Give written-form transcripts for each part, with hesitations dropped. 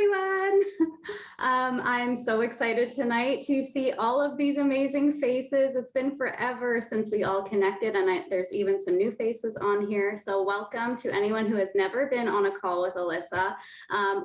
everyone. I'm so excited tonight to see all of these amazing faces. It's been forever since we all connected, and there's even some new faces on here. So welcome to anyone who has never been on a call with Alyssa.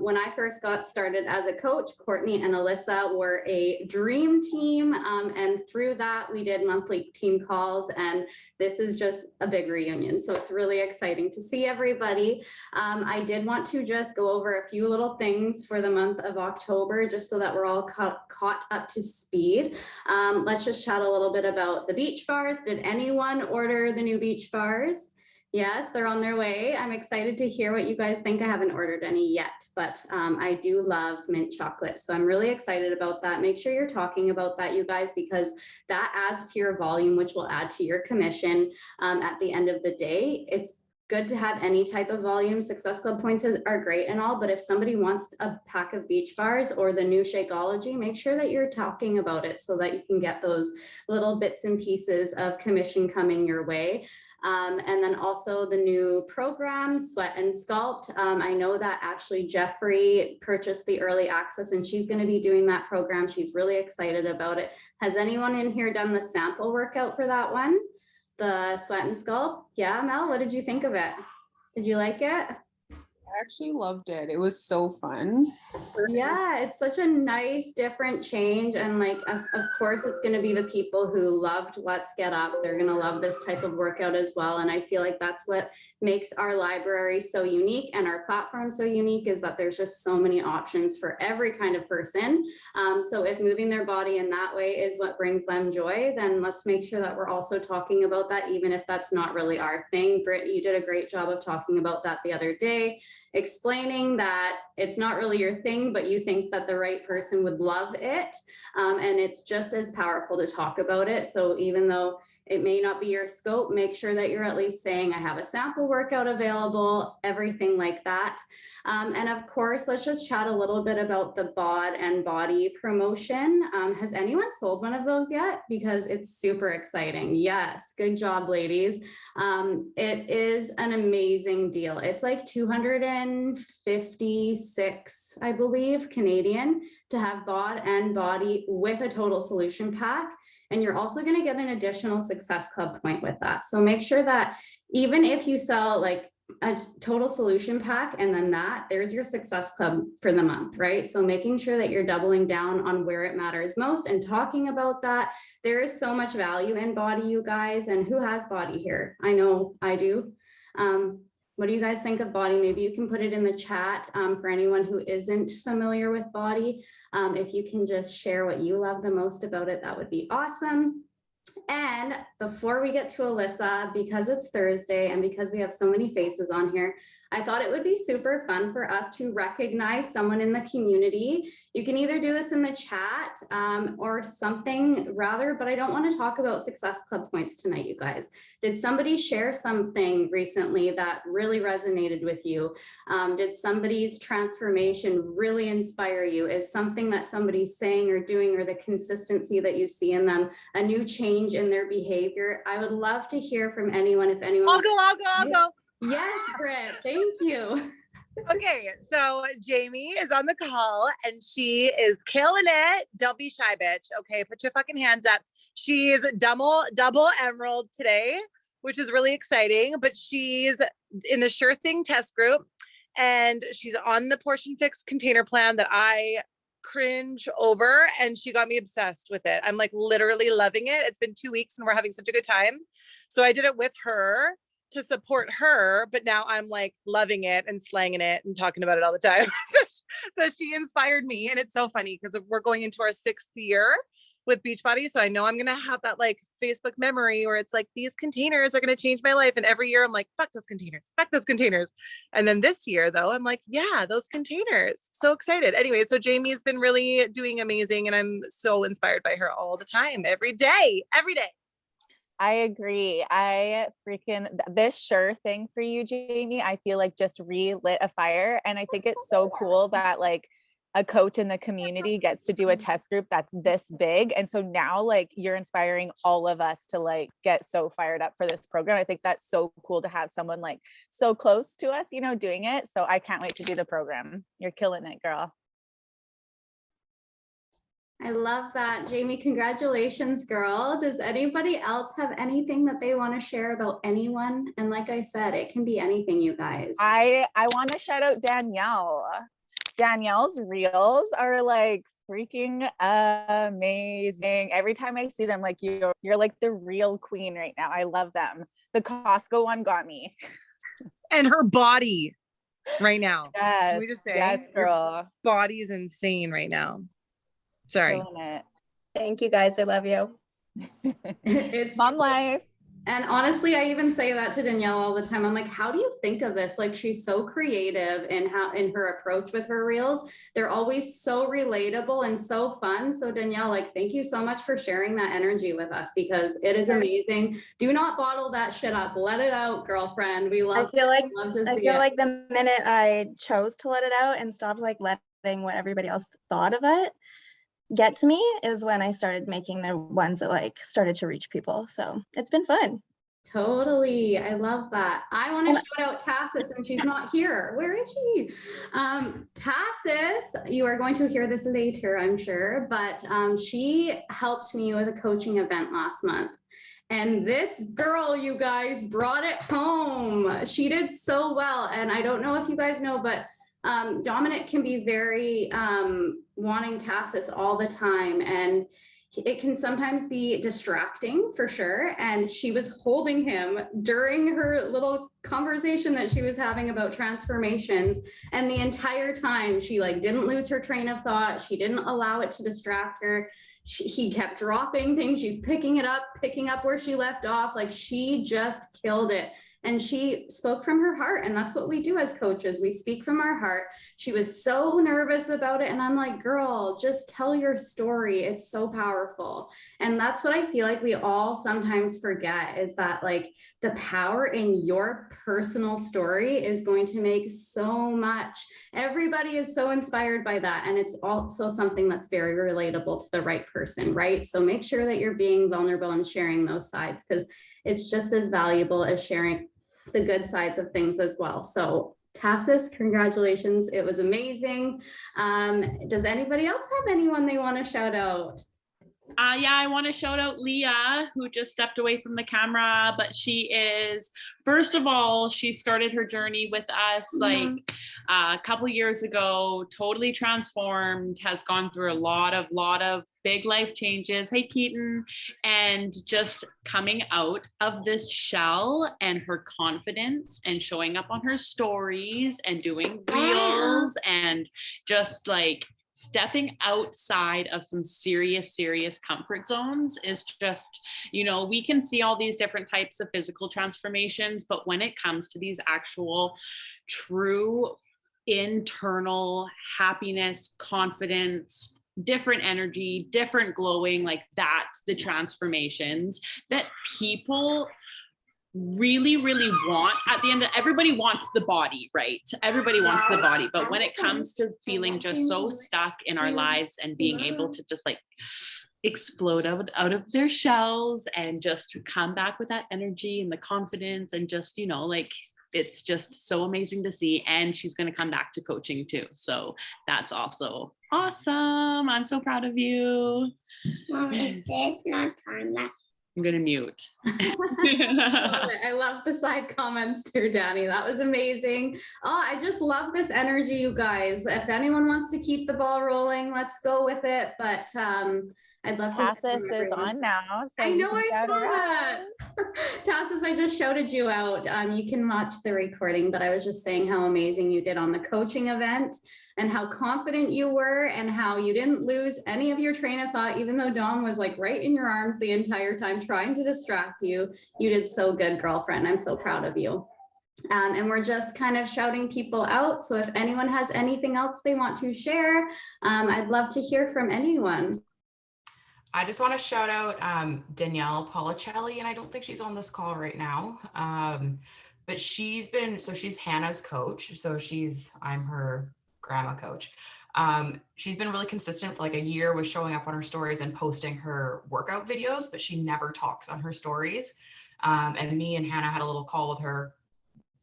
When I first got started as a coach, Courtney and Alyssa were a dream team, and through that we did monthly team calls, and this is just a big reunion. So it's really exciting to see everybody. I did want to just go over a few little things for the month of October, just so that we're all caught up to speed. Let's just chat a little bit about the beach bars. Did anyone order the new beach bars? Yes, they're on their way. I'm excited to hear what you guys think. I haven't ordered any yet, but I do love mint chocolate. So I'm really excited about that. Make sure you're talking about that, you guys, because that adds to your volume, which will add to your commission at the end of the day. It's good to have any type of volume. Success Club points are great and all, but if somebody wants a pack of beach bars or the new Shakeology, make sure that you're talking about it so that you can get those little bits and pieces of commission coming your way. And then also the new program, Sweat and Sculpt. I know that actually Jeffrey purchased the early access and she's going to be doing that program. She's really excited about it. Has anyone in here done the sample workout for that one? The Sweat and Sculpt? Yeah, Mel, what did you think of it? Did you like it? I actually loved it. It was so fun. Yeah, it's such a nice different change, and like of course it's going to be the people who loved Let's Get Up. They're going to love this type of workout as well, and I feel like that's what makes our library so unique and our platform so unique, is that there's just so many options for every kind of person. So if moving their body in that way is what brings them joy, then let's make sure that we're also talking about that, even if that's not really our thing. Britt, you did a great job of talking about that the other day, explaining that it's not really your thing, but you think that the right person would love it. And it's just as powerful to talk about it. So even though it may not be your scope, make sure that you're at least saying, I have a sample workout available, everything like that. And of course, let's just chat a little bit about the bod and body promotion. Has anyone sold one of those yet? Because it's super exciting. Yes, good job, ladies. It is an amazing deal. It's like 256, I believe, Canadian to have bod and body with a total solution pack. And you're also going to get an additional Success Club point with that. So make sure that even if you sell like a total solution pack and then there's your Success Club for the month, right? So making sure that you're doubling down on where it matters most and talking about that. There is so much value in body, you guys. And who has body here? I know I do. What do you guys think of body? Maybe you can put it in the chat for anyone who isn't familiar with body. If you can just share what you love the most about it, that would be awesome. And before we get to Alyssa, because it's Thursday and because we have so many faces on here, I thought it would be super fun for us to recognize someone in the community. You can either do this in the chat or something rather, but I don't want to talk about Success Club points tonight, you guys. Did somebody share something recently that really resonated with you? Did somebody's transformation really inspire you? Is something that somebody's saying or doing, or the consistency that you see in them, a new change in their behavior? I would love to hear from anyone. If anyone, I'll go. Yes, Britt, thank you. Okay, so Jamie is on the call and she is killing it. Don't be shy, bitch. Okay, put your fucking hands up. She's double emerald today, which is really exciting, but she's in the Sure Thing test group and she's on the Portion Fix container plan that I cringe over, and she got me obsessed with it. I'm like literally loving it. It's been 2 weeks and we're having such a good time. So I did it with her to support her, but now I'm like loving it and slanging it and talking about it all the time. So she inspired me, and it's so funny because we're going into our 6th year with Beachbody. So I know I'm going to have that like Facebook memory where it's like, these containers are going to change my life. And every year I'm like, fuck those containers, fuck those containers. And then this year though, I'm like, yeah, those containers. So excited. Anyway, so Jamie's been really doing amazing, and I'm so inspired by her all the time, every day. I agree. This Sure Thing for you, Jamie, I feel like just relit a fire. And I think it's so cool that like a coach in the community gets to do a test group that's this big. And so now like you're inspiring all of us to like get so fired up for this program. I think that's so cool to have someone like so close to us, doing it. So I can't wait to do the program. You're killing it, girl. I love that. Jamie, congratulations, girl. Does anybody else have anything that they want to share about anyone? And like I said, it can be anything, you guys. I want to shout out Danielle. Danielle's reels are like freaking amazing. Every time I see them, like you're like the real queen right now. I love them. The Costco one got me. And her body right now. Yes. Can we just say, yes, girl. Body is insane right now. Sorry. Killing it. Thank you guys. I love you. It's Mom life. And honestly, I even say that to Danielle all the time. I'm like, how do you think of this? Like, she's so creative in her approach with her reels. They're always so relatable and so fun. So Danielle, like, thank you so much for sharing that energy with us, because it is amazing. Do not bottle that shit up. Let it out, girlfriend. We love I feel like it. the minute I chose to let it out and stopped like letting what everybody else thought of it get to me is when I started making the ones that like started to reach people. So it's been fun. Totally. I love that. I want to shout out Tassis, and she's not here. Where is she? Tassis, you are going to hear this later, I'm sure, but she helped me with a coaching event last month. And this girl, you guys, brought it home. She did so well. And I don't know if you guys know, but Dominic can be very wanting Tassis all the time, and it can sometimes be distracting for sure. And she was holding him during her little conversation that she was having about transformations, and the entire time she like didn't lose her train of thought. She didn't allow it to distract her. He kept dropping things. She's picking up where she left off. Like, she just killed it. And she spoke from her heart. And that's what we do as coaches. We speak from our heart. She was so nervous about it. And I'm like, girl, just tell your story. It's so powerful. And that's what I feel like we all sometimes forget, is that like the power in your personal story is going to make so much. Everybody is so inspired by that. And it's also something that's very relatable to the right person, right? So make sure that you're being vulnerable and sharing those sides, because it's just as valuable as sharing the good sides of things as well. So Tassis, congratulations. It was amazing. Does anybody else have anyone they want to shout out? Yeah, I want to shout out Leah, who just stepped away from the camera, but she is, first of all, she started her journey with us like a couple years ago, totally transformed, has gone through a lot of big life changes. Hey, Keaton. And just coming out of this shell, and her confidence and showing up on her stories and doing reels and just like stepping outside of some serious comfort zones is just, you know, we can see all these different types of physical transformations, but when it comes to these actual true internal happiness, confidence, different energy, different glowing, like that's the transformations that people really want. At the end of, everybody wants the body, right? Everybody wants the body, but when it comes to feeling just so stuck in our lives and being able to just like explode out of their shells and just come back with that energy and the confidence, and just, you know, like it's just so amazing to see. And she's going to come back to coaching too, so that's also awesome. I'm so proud of you. Mom, is this not time left? I'm gonna mute. I love the side comments too, Danny. That was amazing. Oh, I just love this energy, you guys. If anyone wants to keep the ball rolling, let's go with it. But I'd love to. Tassis is on now. So I know, I saw that. Tassis, I just shouted you out. You can watch the recording, but I was just saying how amazing you did on the coaching event, and how confident you were, and how you didn't lose any of your train of thought, even though Dom was like right in your arms the entire time trying to distract you. You did so good, girlfriend. I'm so proud of you. And we're just kind of shouting people out. So if anyone has anything else they want to share, I'd love to hear from anyone. I just want to shout out Danielle Policelli, and I don't think she's on this call right now, but she's Hannah's coach. So I'm her grandma coach. She's been really consistent for like a year with showing up on her stories and posting her workout videos, but she never talks on her stories. And me and Hannah had a little call with her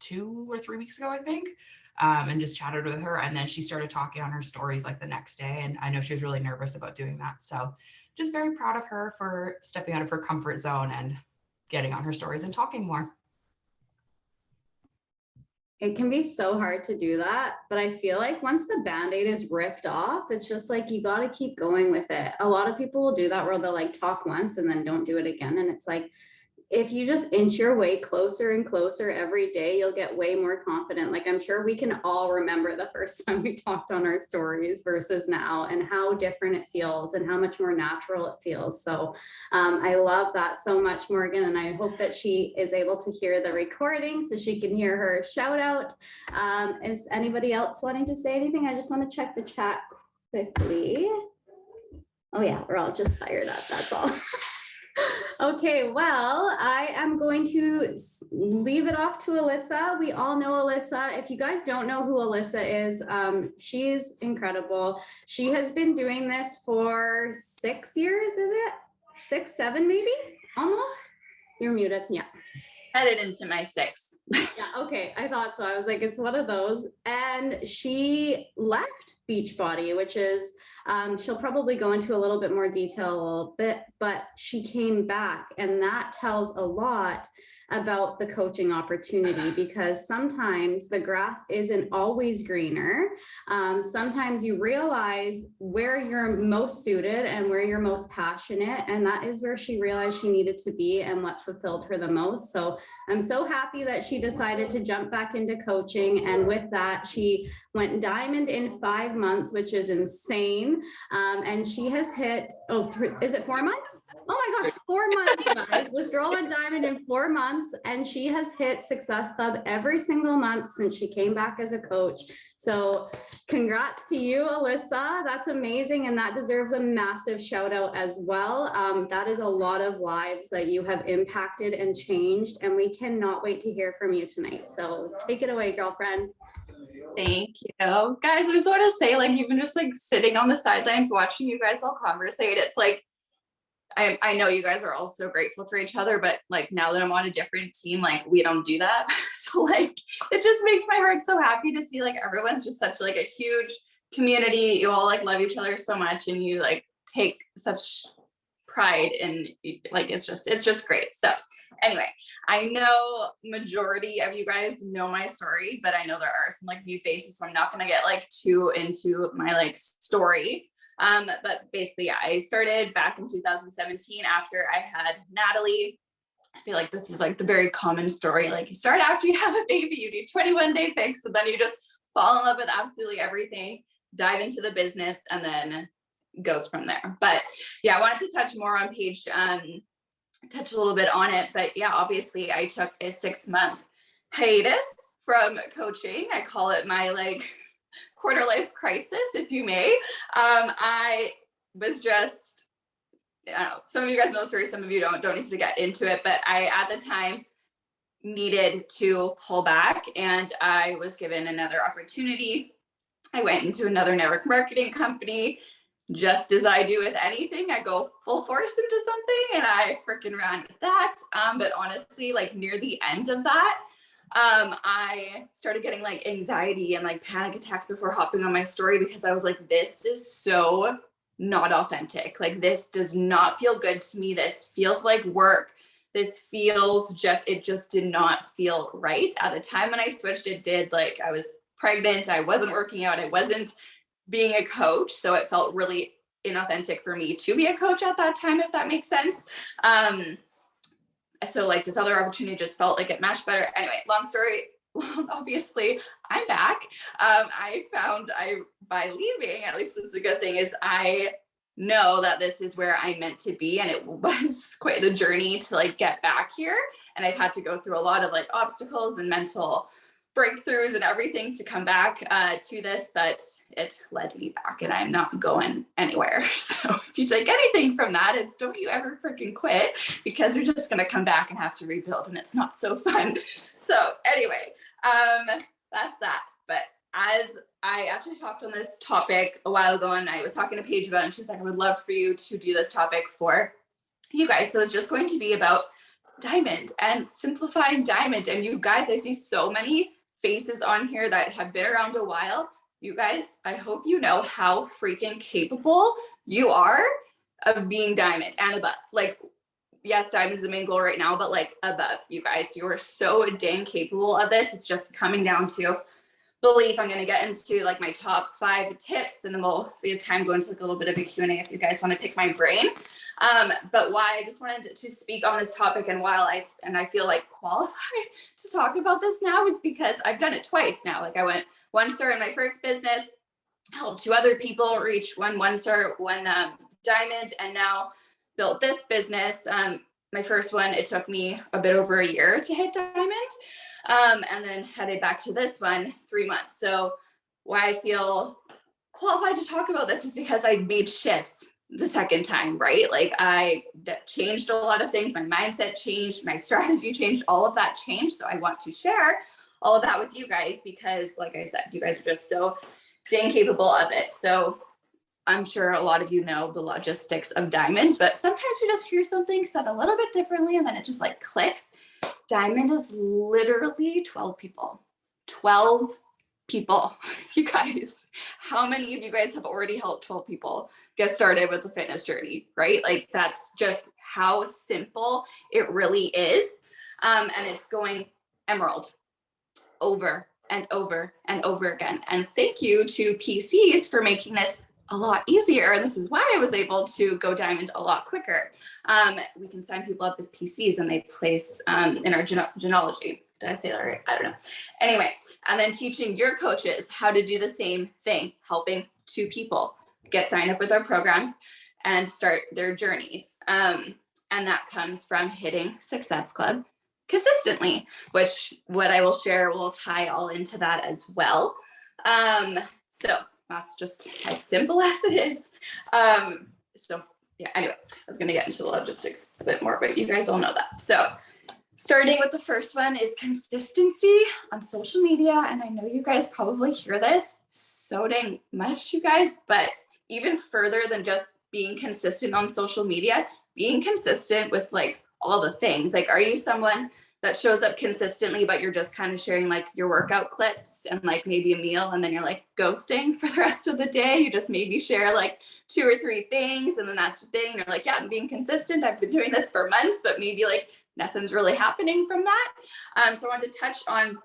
2 or 3 weeks ago, I think, and just chatted with her. And then she started talking on her stories like the next day. And I know she was really nervous about doing that. So just very proud of her for stepping out of her comfort zone and getting on her stories and talking more. It can be so hard to do that, but I feel like once the Band-Aid is ripped off, it's just like you got to keep going with it. A lot of people will do that where they'll like talk once and then don't do it again. And it's like, if you just inch your way closer and closer every day, you'll get way more confident. Like I'm sure we can all remember the first time we talked on our stories versus now, and how different it feels and how much more natural it feels. So I love that so much, Morgan. And I hope that she is able to hear the recording so she can hear her shout out. Is anybody else wanting to say anything? I just want to check the chat quickly. Oh yeah, we're all just fired up, that's all. Okay, well, I am going to leave it off to Alyssa. We all know Alyssa. If you guys don't know who Alyssa is, she's incredible. She has been doing this for 6 years, is it? 6, 7 maybe? Almost? You're muted, yeah. Headed into my 6th. Yeah, okay, I thought so. I was like, it's one of those. And she left Beachbody, which is, she'll probably go into a little bit more detail a little bit, but she came back, and that tells a lot about the coaching opportunity, because sometimes the grass isn't always greener. Sometimes you realize where you're most suited and where you're most passionate, and that is where she realized she needed to be and what fulfilled her the most. So I'm so happy that she decided to jump back into coaching, and with that she went diamond in 5 months, which is insane. And she has hit, is it 4 months? Oh my gosh, 4 months, you guys. This girl went diamond in 4 months, and she has hit Success Club every single month since she came back as a coach. So congrats to you, Alyssa. That's amazing, and that deserves a massive shout out as well. That is a lot of lives that you have impacted and changed, and we cannot wait to hear from you tonight. So take it away, girlfriend. Thank you. Guys, I just want to say, like, even just like sitting on the sidelines watching you guys all conversate, it's like, I know you guys are all so grateful for each other, but like now that I'm on a different team, like we don't do that. So like, it just makes my heart so happy to see like everyone's just such like a huge community. You all like love each other so much, and you like take such pride in, like, it's just great. So anyway, I know majority of you guys know my story, but I know there are some like new faces, so I'm not going to get like too into my like story. But basically, yeah, I started back in 2017 after I had Natalie. I feel like this is like the very common story. Like you start after you have a baby, you do 21-day fix, and then you just fall in love with absolutely everything, dive into the business, and then goes from there. But yeah, I wanted to touch more on Paige, touch a little bit on it. But yeah, obviously I took a 6-month hiatus from coaching. I call it my like quarter life crisis, if you may. I was just, I don't know, some of you guys know the story, some of you don't need to get into it, but I, at the time, needed to pull back, and I was given another opportunity. I went into another network marketing company. Just as I do with anything, I go full force into something, and I freaking ran with that. But honestly, like near the end of that, I started getting like anxiety and like panic attacks before hopping on my story, because I was like, this is so not authentic. Like this does not feel good to me. This feels like work. This feels it just did not feel right. At the time when I switched, it did. Like I was pregnant, I wasn't working out, I wasn't being a coach. So it felt really inauthentic for me to be a coach at that time, if that makes sense. So like this other opportunity just felt like it matched better. Anyway, long story long, obviously I'm back. By leaving, at least this is a good thing, is I know that this is where I'm meant to be. And it was quite the journey to like get back here. And I've had to go through a lot of like obstacles and mental breakthroughs and everything to come back to this, but it led me back, and I'm not going anywhere. So if you take anything from that, it's don't you ever freaking quit, because you're just going to come back and have to rebuild, and it's not so fun. So anyway, that's that. But as I actually talked on this topic a while ago, and I was talking to Paige about it, and she's like, I would love for you to do this topic for you guys. So it's just going to be about diamond and simplifying diamond. And you guys, I see so many faces on here that have been around a while. You guys, I hope you know how freaking capable you are of being diamond and above. Like, yes, diamond is the main goal right now, but like above, you guys, you are so dang capable of this. It's just coming down to belief. I'm going to get into like my top 5 tips, and then if we have time, go into like a little bit of a Q&A if you guys want to pick my brain. But why I just wanted to speak on this topic, and I feel like qualified to talk about this now, is because I've done it twice now. Like, I went 1-star in my first business, helped 2 other people reach 1-star, 1 diamond, and now built this business. My first one, it took me a bit over a year to hit diamond, and then headed back to this one 3 months. So why I feel qualified to talk about this is because I made shifts the second time, right? Like, I changed a lot of things. My mindset changed, my strategy changed, all of that changed. So I want to share all of that with you guys because, like I said, you guys are just so dang capable of it. So I'm sure a lot of you know the logistics of diamond, but sometimes you just hear something said a little bit differently and then it just like clicks. Diamond is literally 12 people. 12 people. You guys, how many of you guys have already helped 12 people get started with the fitness journey, right? Like, that's just how simple it really is. And it's going emerald over and over and over again. And thank you to PCs for making this a lot easier. And this is why I was able to go diamond a lot quicker. We can sign people up as PCs and they place in our genealogy. Did I say that right? I don't know. Anyway, and then teaching your coaches how to do the same thing, helping 2 people get signed up with our programs and start their journeys. And that comes from hitting Success Club consistently, which what I will share will tie all into that as well. So that's just as simple as it is. So yeah, anyway, I was gonna get into the logistics a bit more, but you guys all know that. So starting with the first one is consistency on social media. And I know you guys probably hear this so dang much, you guys, but even further than just being consistent on social media, being consistent with like all the things. Like, are you someone that shows up consistently, but you're just kind of sharing like your workout clips and like maybe a meal, and then you're like ghosting for the rest of the day? You just maybe share like 2 or 3 things, and then that's the thing. You're like, yeah, I'm being consistent. I've been doing this for months, but maybe like nothing's really happening from that. So I wanted to touch on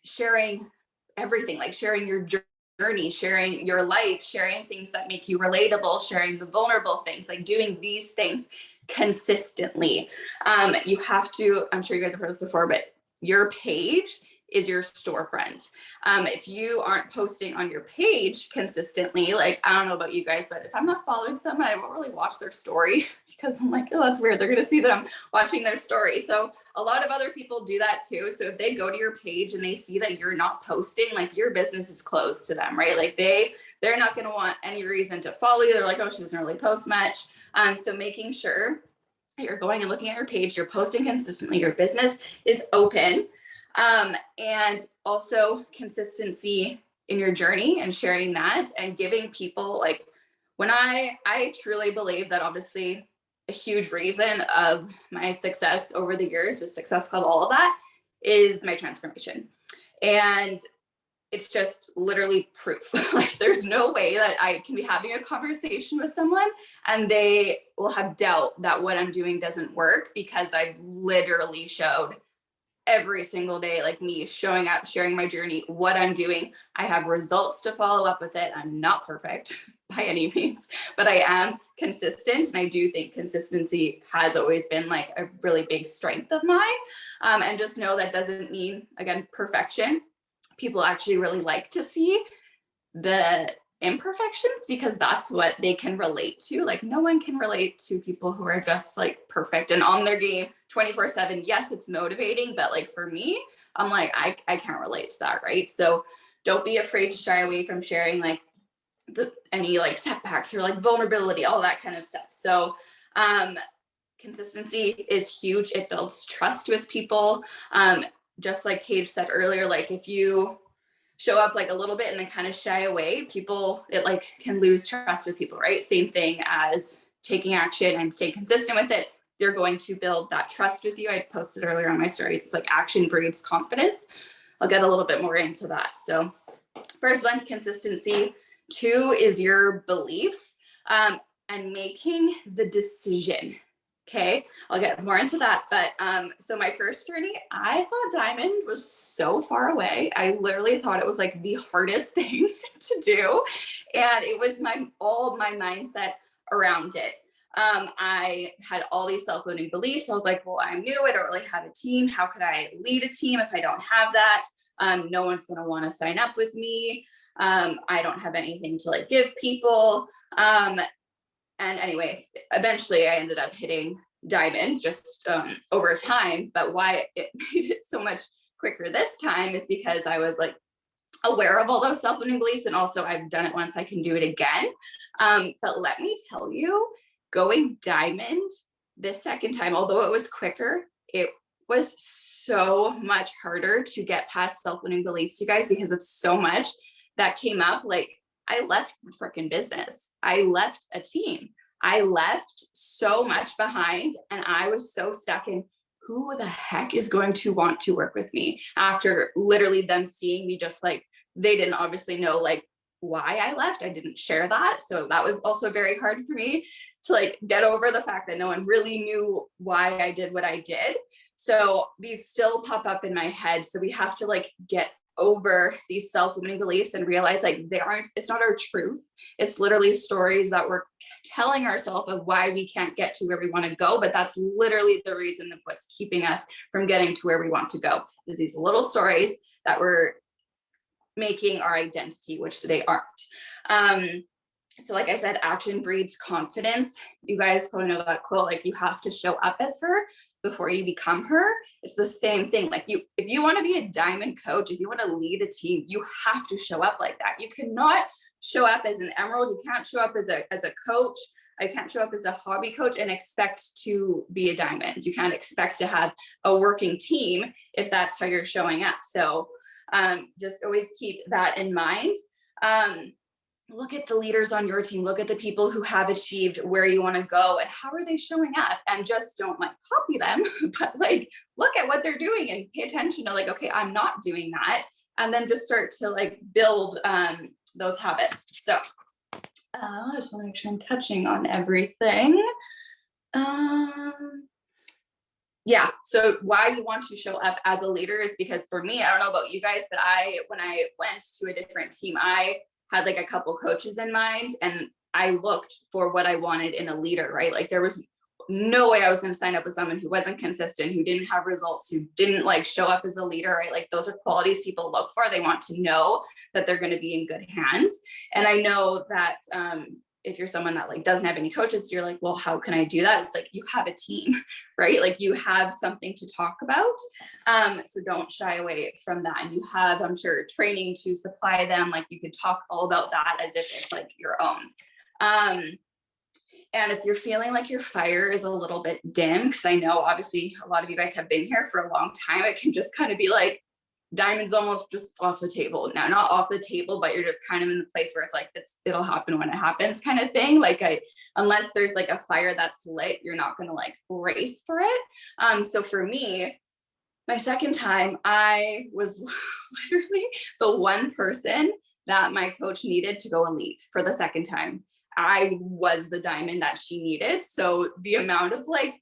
sharing everything, like sharing your journey, sharing your life, sharing things that make you relatable, sharing the vulnerable things, like doing these things consistently. You have to, I'm sure you guys have heard this before, but your page is your storefront. If you aren't posting on your page consistently, like, I don't know about you guys, but if I'm not following someone, I won't really watch their story because I'm like, oh, that's weird. They're going to see that I'm watching their story. So a lot of other people do that too. So if they go to your page and they see that you're not posting, like, your business is closed to them, right? Like, they're not going to want any reason to follow you. They're like, oh, she doesn't really post much. So making sure you're going and looking at your page, you're posting consistently, your business is open. And also consistency in your journey and sharing that and giving people, like, when I truly believe that obviously a huge reason of my success over the years with Success Club, all of that, is my transformation. And it's just literally proof. Like, there's no way that I can be having a conversation with someone and they will have doubt that what I'm doing doesn't work, because I've literally showed every single day, like, me showing up, sharing my journey, what I'm doing. I have results to follow up with it. I'm not perfect by any means, but I am consistent. And I do think consistency has always been like a really big strength of mine. And just know that doesn't mean, again, perfection. People actually really like to see the imperfections because that's what they can relate to. Like, no one can relate to people who are just like perfect and on their game 24/7. Yes, it's motivating, but like, for me, I'm like, I can't relate to that, right? So don't be afraid to shy away from sharing like any like setbacks or like vulnerability, all that kind of stuff. So consistency is huge. It builds trust with people. Just like Paige said earlier, like, if you show up like a little bit and then kind of shy away, people, it like can lose trust with people, right? Same thing as taking action and staying consistent with it. they're going to build that trust with you. I posted earlier on my stories, it's like action breeds confidence. I'll get a little bit more into that. So first one, consistency. 2 is your belief and making the decision. Okay, I'll get more into that. But so my first journey, I thought diamond was so far away. I literally thought it was like the hardest thing to do. And it was all my mindset around it. I had all these self-limiting beliefs. I was like, well, I'm new. I don't really have a team. How could I lead a team if I don't have that? No one's going to want to sign up with me. I don't have anything to like give people. And anyway, eventually I ended up hitting diamonds just over time. But why it made it so much quicker this time is because I was like aware of all those self-limiting beliefs. And also I've done it once, I can do it again. But let me tell you, going diamond this second time, although it was quicker, it was so much harder to get past self-limiting beliefs, you guys, because of so much that came up. Like I left the freaking business. I left a team. I left so much behind, and I was so stuck in who the heck is going to want to work with me after literally them seeing me just like, they didn't obviously know like why I left. I didn't share that. So that was also very hard for me to like get over the fact that no one really knew why I did what I did. So these still pop up in my head. So we have to like get over these self-limiting beliefs and realize like it's not our truth. It's literally stories that we're telling ourselves of why we can't get to where we want to go. But that's literally the reason of what's keeping us from getting to where we want to go, is these little stories that we're making our identity, which they aren't. So like I said, action breeds confidence. You guys probably know that quote, like you have to show up as her before you become her. It's the same thing. Like if you want to be a diamond coach, if you want to lead a team, you have to show up like that. You cannot show up as an emerald. You can't show up as a coach. I can't show up as a hobby coach and expect to be a diamond. You can't expect to have a working team if that's how you're showing up. So just always keep that in mind. Look at the leaders on your team, look at the people who have achieved where you want to go and how are they showing up, and just don't like copy them, but like look at what they're doing and pay attention to like, okay, I'm not doing that. And then just start to like build those habits. So I just want to make sure I'm touching on everything. Yeah. So why you want to show up as a leader is because for me, I don't know about you guys, but when I went to a different team, I had like a couple coaches in mind and I looked for what I wanted in a leader, right? Like there was no way I was going to sign up with someone who wasn't consistent, who didn't have results, who didn't like show up as a leader, right? Like those are qualities people look for. They want to know that they're going to be in good hands. And I know that if you're someone that like doesn't have any coaches, you're like, well, how can I do that? It's like, you have a team, right? Like you have something to talk about. So don't shy away from that. And you have, I'm sure, training to supply them. Like you could talk all about that as if it's like your own. And if you're feeling like your fire is a little bit dim, because I know obviously a lot of you guys have been here for a long time, it can just kind of be like, diamond's almost just off the table. Now, not off the table, but you're just kind of in the place where it's like, it'll happen when it happens kind of thing. Like unless there's like a fire that's lit, you're not going to like race for it. So for me, my second time, I was literally the one person that my coach needed to go elite for the second time. I was the diamond that she needed. So the amount of like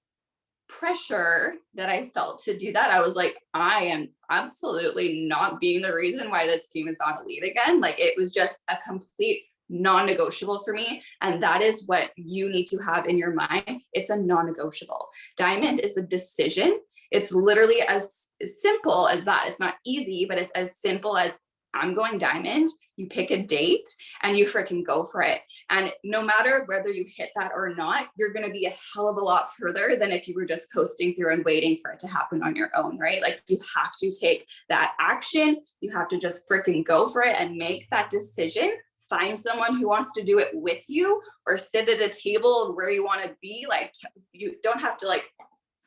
pressure that I felt to do that, I was like, I am absolutely not being the reason why this team is not elite again. Like it was just a complete non-negotiable for me. And that is what you need to have in your mind. It's a non-negotiable. Diamond is a decision. It's literally as simple as that. It's not easy, but it's as simple as I'm going diamond. You pick a date and you freaking go for it. And no matter whether you hit that or not, you're going to be a hell of a lot further than if you were just coasting through and waiting for it to happen on your own, right? Like you have to take that action. You have to just freaking go for it and make that decision. Find someone who wants to do it with you or sit at a table where you want to be. Like you don't have to like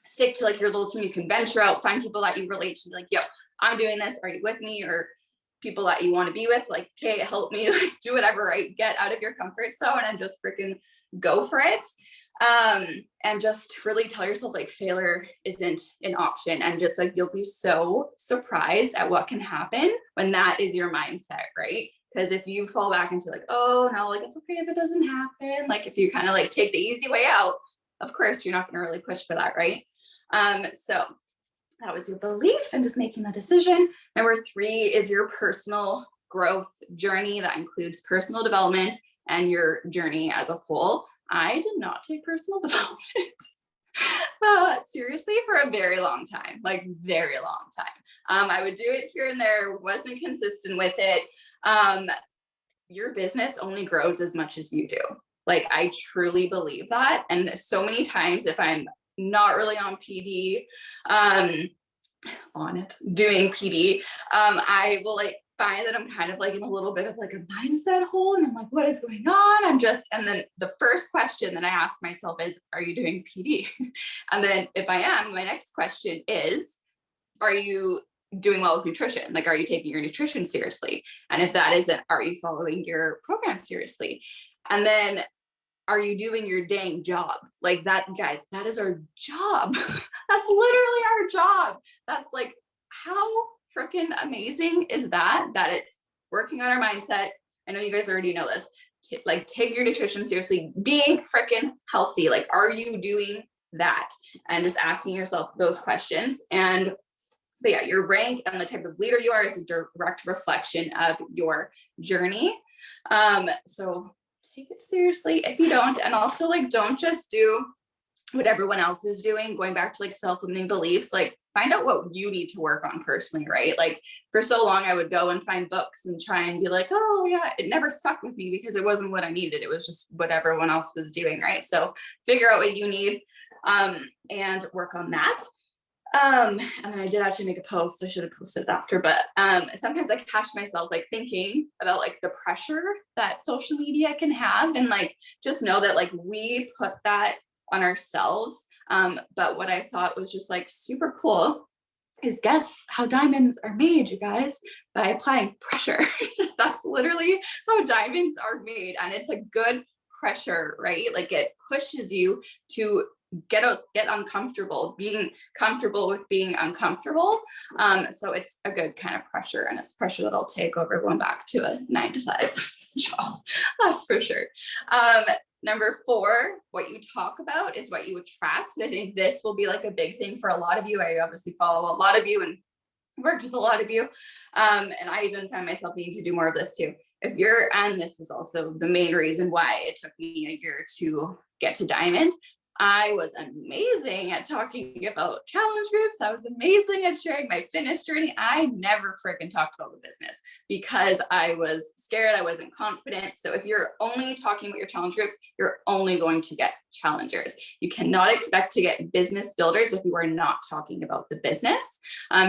stick to like your little team. You can venture out, find people that you relate to, like, yo, I'm doing this. Are you with me? Or people that you want to be with, like, okay, help me, like, do whatever, right? Get out of your comfort zone and just freaking go for it. And just really tell yourself like failure isn't an option, and just like you'll be so surprised at what can happen when that is your mindset, right? Because if you fall back into like, oh no, like it's okay if it doesn't happen, like if you kind of like take the easy way out, of course you're not going to really push for that, right? So that was your belief and just making the decision. Number 3 is your personal growth journey. That includes personal development and your journey as a whole. I did not take personal development seriously for a very long time, like very long time. I would do it here and there, wasn't consistent with it. Your business only grows as much as you do. Like, I truly believe that. And so many times if I'm not really on PD, doing PD, I will like find that I'm kind of like in a little bit of like a mindset hole, and I'm like, what is going on? And then the first question that I ask myself is, are you doing PD? And then if I am, my next question is, are you doing well with nutrition? Like, are you taking your nutrition seriously? And if that isn't, are you following your program seriously? And then, are you doing your dang job? Like that, guys, that is our job. That's literally our job. That's like, how freaking amazing is that it's working on our mindset. I know you guys already know this. Like, take your nutrition seriously, being freaking healthy. Like, are you doing that? And just asking yourself those questions. But yeah, your rank and the type of leader you are is a direct reflection of your journey. So take it seriously if you don't. And also, like, don't just do what everyone else is doing. Going back to like self-limiting beliefs, like find out what you need to work on personally, right? Like, for so long I would go and find books and try and be like, oh yeah, it never stuck with me because it wasn't what I needed. It was just what everyone else was doing, right? So figure out what you need and work on that. And then I did actually make a post. I should have posted it after, but sometimes I catch myself like thinking about like the pressure that social media can have, and like just know that like we put that on ourselves. But what I thought was just like super cool is, guess how diamonds are made, you guys? By applying pressure. That's literally how diamonds are made, and it's a good pressure, right? Like, it pushes you to get uncomfortable, being comfortable with being uncomfortable. So it's a good kind of pressure, and it's pressure that'll take over going back to a 9-to-5 job. That's for sure. Number 4, what you talk about is what you attract. I think this will be like a big thing for a lot of you. I obviously follow a lot of you and worked with a lot of you. And I even find myself needing to do more of this too. And this is also the main reason why it took me a year to get to Diamond. I was amazing at talking about challenge groups. I was amazing at sharing my fitness journey. I never freaking talked about the business because I was scared. I wasn't confident. So if you're only talking about your challenge groups, you're only going to get challengers. You cannot expect to get business builders if you are not talking about the business.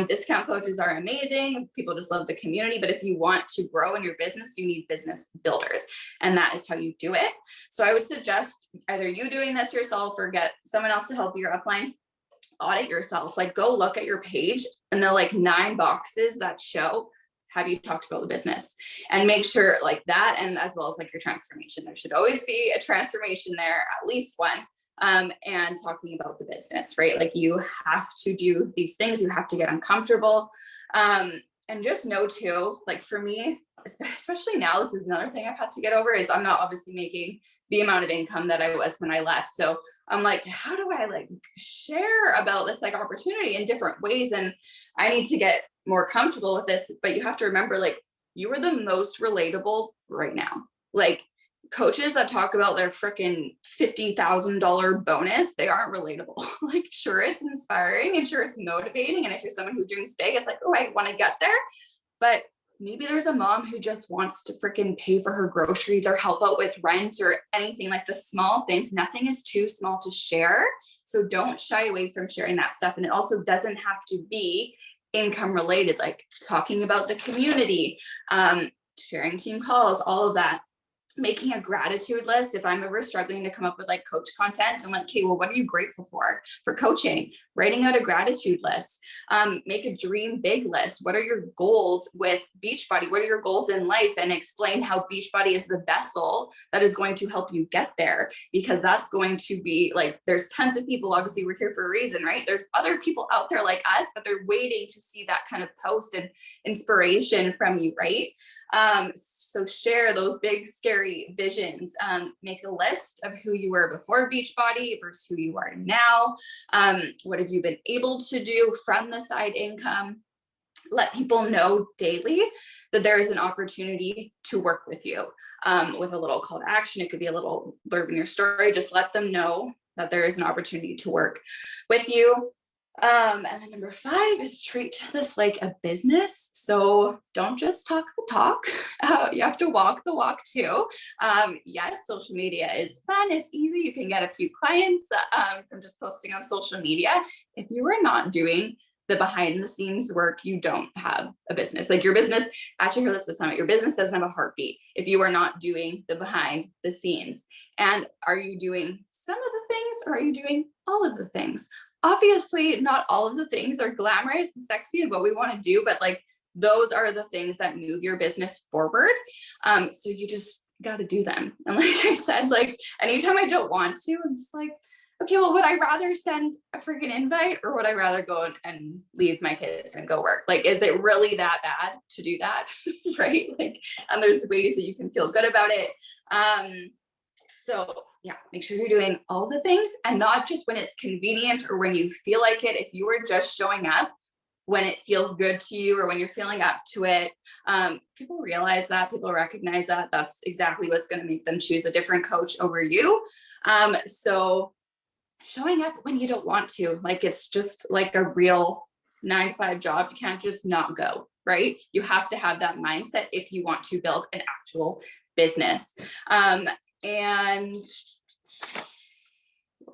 Discount coaches are amazing. People just love the community. But if you want to grow in your business, you need business builders. And that is how you do it. So I would suggest either you doing this yourself or get someone else to help your upline. Audit yourself. Like, go look at your page and the like 9 boxes that show, have you talked about the business? And make sure like that, and as well as like your transformation. There should always be a transformation there, at least one. And talking about the business, right? Like, you have to do these things. You have to get uncomfortable. And just know too, like for me, especially now, this is another thing I've had to get over, is I'm not obviously making the amount of income that I was when I left. So I'm like, how do I like share about this like opportunity in different ways? And I need to get more comfortable with this. But you have to remember, like, you are the most relatable right now. Like, coaches that talk about their freaking $50,000 bonus, they aren't relatable. Like, sure, it's inspiring and sure, it's motivating. And if you're someone who dreams big, it's like, oh, I want to get there. But maybe there's a mom who just wants to freaking pay for her groceries or help out with rent or anything, like the small things. Nothing is too small to share. So don't shy away from sharing that stuff. And it also doesn't have to be income related, like talking about the community, sharing team calls, all of that. making a gratitude list. If I'm ever struggling to come up with like coach content, I'm like, okay, well, what are you grateful for coaching? Writing out a gratitude list. Make a dream big list. What are your goals with Beachbody? What are your goals in life? And explain how Beachbody is the vessel that is going to help you get there, because that's going to be like, there's tons of people, obviously we're here for a reason, right? There's other people out there like us, but they're waiting to see that kind of post and inspiration from you, right? So share those big, scary visions. Make a list of who you were before Beachbody versus who you are now. What have you been able to do from the side income? Let people know daily that there is an opportunity to work with you, with a little call to action. It could be a little blurb in your story. Just let them know that there is an opportunity to work with you. And then number 5 is treat this like a business. So don't just talk the talk. You have to walk the walk too. Yes, social media is fun. It's easy. You can get a few clients from just posting on social media. If you are not doing the behind the scenes work, you don't have a business. Like your business, actually heard this at Summit, your business doesn't have a heartbeat if you are not doing the behind the scenes. And are you doing some of the things, or are you doing all of the things? Obviously, not all of the things are glamorous and sexy and what we want to do, but like those are the things that move your business forward. So you just got to do them. And like I said, like anytime I don't want to, I'm just like, okay, well, would I rather send a freaking invite, or would I rather go and leave my kids and go work? Like, is it really that bad to do that? Right? Like, and there's ways that you can feel good about it. So yeah, make sure you're doing all the things, and not just when it's convenient or when you feel like it. If you are just showing up when it feels good to you or when you're feeling up to it, people realize that, people recognize that. That's exactly what's going to make them choose a different coach over you. So showing up when you don't want to, like it's just like a real 9-to-5 job. You can't just not go, right? You have to have that mindset if you want to build an actual business. And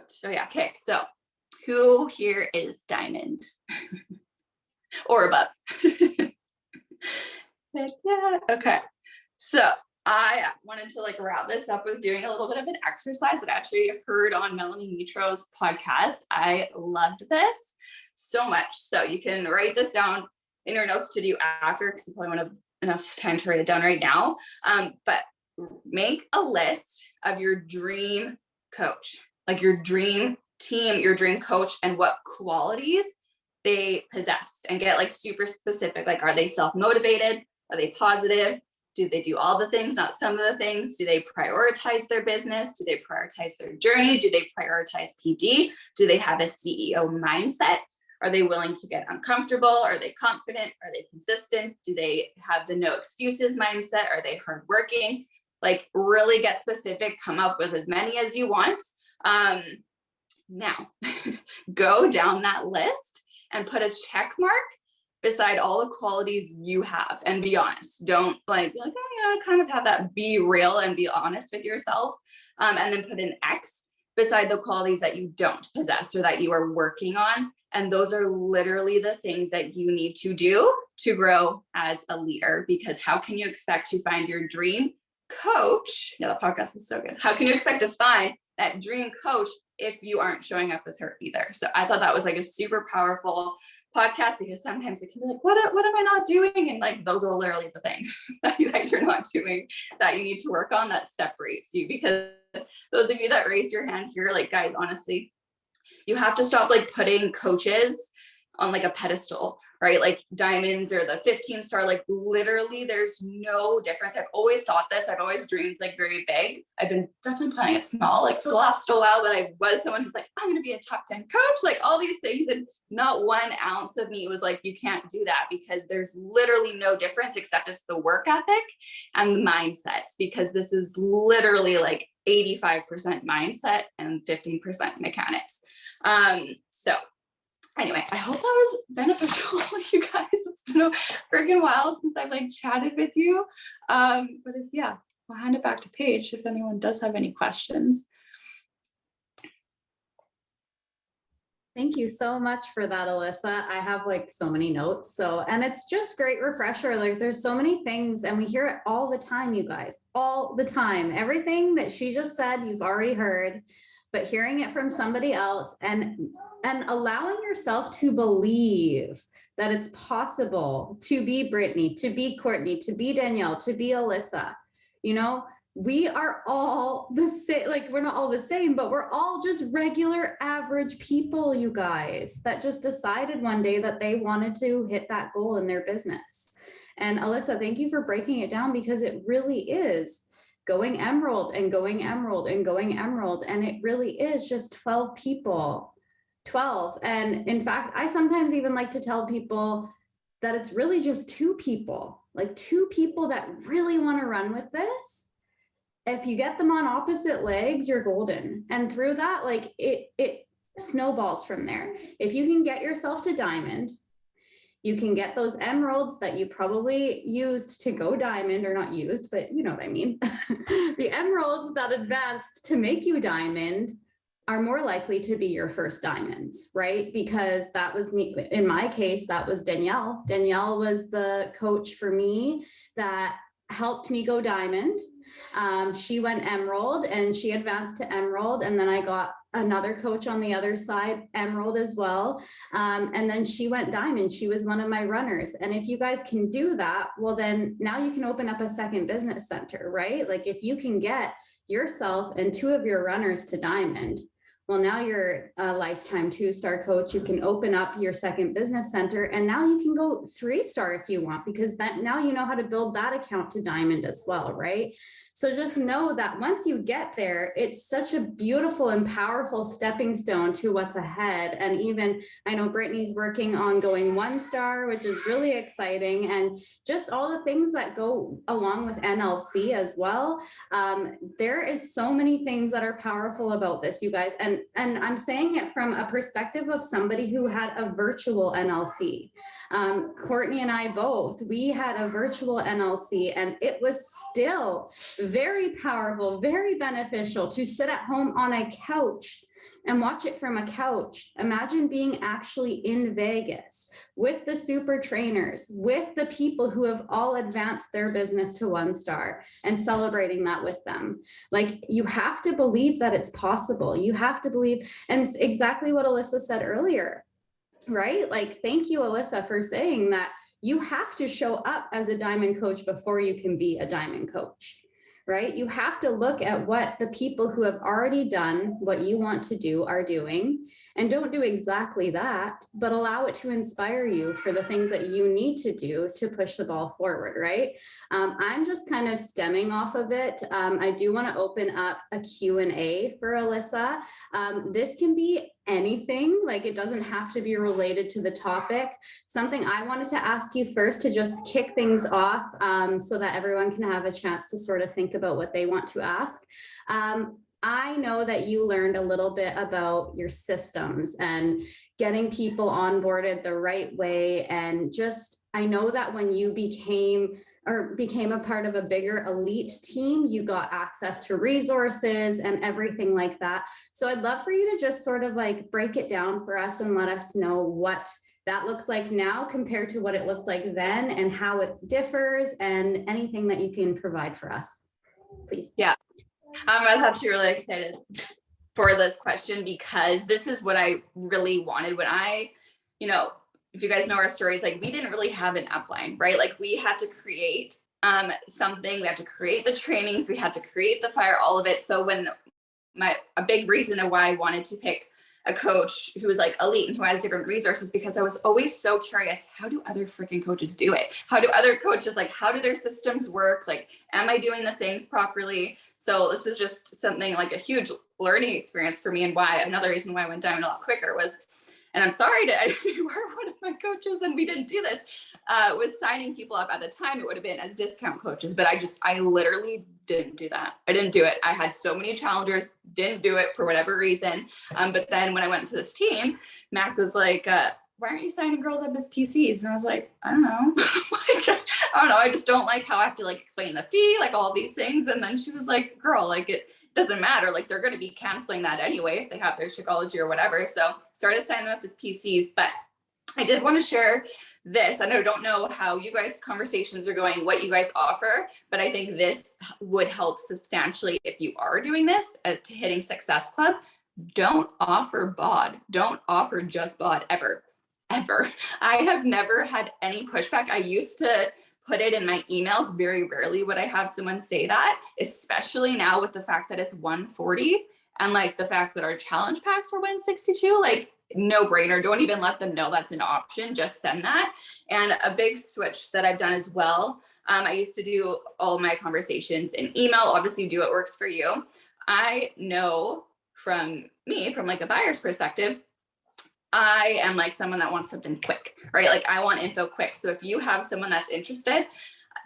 so yeah, okay, so who here is diamond or above? Yeah, okay, so I wanted to like wrap this up with doing a little bit of an exercise that I actually heard on Melanie Mitro's podcast. I loved this so much. So you can write this down in your notes to do after, because you probably won't have enough time to write it down right now. But make a list of your dream coach, like your dream team, your dream coach, and what qualities they possess, and get like super specific. Like, are they self-motivated? Are they positive? Do they do all the things, not some of the things? Do they prioritize their business? Do they prioritize their journey? Do they prioritize PD? Do they have a CEO mindset? Are they willing to get uncomfortable? Are they confident? Are they consistent? Do they have the no excuses mindset? Are they hardworking? Like really get specific, come up with as many as you want. Now go down that list and put a check mark beside all the qualities you have, and be honest. Don't like, be like, oh yeah, kind of have that, be real and be honest with yourself. And then put an X beside the qualities that you don't possess or that you are working on. And those are literally the things that you need to do to grow as a leader, because how can you expect to find your dream coach? Yeah, the podcast was so good. How can you expect to find that dream coach if you aren't showing up as her either? So I thought that was like a super powerful podcast, because sometimes it can be like, what am I not doing? And like, those are literally the things that you're not doing that you need to work on, that separates you. Because those of you that raised your hand here, like guys, honestly, you have to stop like putting coaches on like a pedestal, right? Like diamonds or the 15-star, like literally there's no difference. I've always thought this. I've always dreamed like very big. I've been definitely playing it small like for the last while, but I was someone who's like, I'm going to be a top 10 coach, like all these things. And not 1 ounce of me was like, you can't do that, because there's literally no difference except it's the work ethic and the mindset, because this is literally like 85% mindset and 15% mechanics. So anyway, I hope that was beneficial, you guys. It's been a freaking while since I've like chatted with you. But if, yeah, I'll hand it back to Paige if anyone does have any questions. Thank you so much for that, Alyssa. I have like so many notes. And it's just great refresher. Like there's so many things and we hear it all the time, you guys, all the time. Everything that she just said, you've already heard, but hearing it from somebody else and allowing yourself to believe that it's possible to be Brittany, to be Courtney, to be Danielle, to be Alyssa, you know, we are all the same, like we're not all the same, but we're all just regular average people, you guys, that just decided one day that they wanted to hit that goal in their business. And Alyssa, thank you for breaking it down because it really is going emerald and going emerald and going emerald. And it really is just 12 people, 12. And in fact, I sometimes even like to tell people that it's really just 2 people, like 2 people that really want to run with this. If you get them on opposite legs, you're golden. And through that, like it snowballs from there. If you can get yourself to diamond, you can get those emeralds that you probably used to go diamond, or not used, but you know what I mean. The emeralds that advanced to make you diamond are more likely to be your first diamonds, right? Because that was me. In my case, that was Danielle. Danielle was the coach for me that helped me go diamond. She went emerald and she advanced to emerald. And then I got another coach on the other side, emerald as well. And then she went diamond. She was one of my runners. And if you guys can do that, well, then now you can open up a second business center, right? Like if you can get yourself and 2 of your runners to diamond, well, now you're a lifetime 2-star coach. You can open up your second business center and now you can go 3-star if you want, because that now you know how to build that account to diamond as well, right? So just know that once you get there, it's such a beautiful and powerful stepping stone to what's ahead. And even I know Brittany's working on going 1-star, which is really exciting. And just all the things that go along with NLC as well. There is so many things that are powerful about this, you guys. And I'm saying it from a perspective of somebody who had a virtual NLC. Courtney and I both, we had a virtual NLC and it was still very powerful, very beneficial to sit at home on a couch and watch it from a couch. Imagine being actually in Vegas with the super trainers, with the people who have all advanced their business to 1-star and celebrating that with them. Like you have to believe that it's possible. You have to believe, and it's exactly what Alyssa said earlier, right? Like, thank you, Alyssa, for saying that you have to show up as a diamond coach before you can be a diamond coach. Right? You have to look at what the people who have already done what you want to do are doing, and don't do exactly that, but allow it to inspire you for the things that you need to do to push the ball forward, right? I'm just kind of stemming off of it. I do want to open up a Q&A for Alyssa. This can be anything, like it doesn't have to be related to the topic. Something I wanted to ask you first to just kick things off so that everyone can have a chance to sort of think about what they want to ask. I know that you learned a little bit about your systems and getting people onboarded the right way. And just, I know that when you became a part of a bigger elite team, you got access to resources and everything like that. So I'd love for you to just sort of like break it down for us and let us know what that looks like now compared to what it looked like then and how it differs and anything that you can provide for us, please. Yeah, I was actually really excited for this question because this is what I really wanted when if you guys know our stories, like we didn't really have an upline, right? Like we had to create something, we had to create the trainings, we had to create the fire, all of it. So a big reason of why I wanted to pick a coach who was like elite and who has different resources, because I was always so curious, how do other freaking coaches do it? How do other coaches, like, how do their systems work? Like, am I doing the things properly? So this was just something like a huge learning experience for me, and another reason why I went down a lot quicker was, and I'm sorry if you were one of my coaches and we didn't do this, was signing people up at the time. It would have been as discount coaches, but I literally didn't do that. I didn't do it. I had so many challengers, didn't do it for whatever reason. But then when I went to this team, Mac was like, why aren't you signing girls up as PCs? And I was like, I don't know. Like, I don't know. I just don't like how I have to like explain the fee, like all these things. And then she was like, girl, like it doesn't matter. Like they're going to be canceling that anyway if they have their Shakeology or whatever. So started signing them up as PCs. But I did want to share this. I don't know how you guys conversations are going, what you guys offer, but I think this would help substantially if you are doing this to hitting Success Club. Don't offer bod. Don't offer just bod ever. I have never had any pushback. I used to put it in my emails. Very rarely would I have someone say that, especially now with the fact that it's 140 and like the fact that our challenge packs are 162, like no brainer. Don't even let them know that's an option. Just send that. And a big switch that I've done as well. I used to do all my conversations in email. Obviously do what works for you. I know from like a buyer's perspective, I am like someone that wants something quick, right? Like I want info quick. So if you have someone that's interested,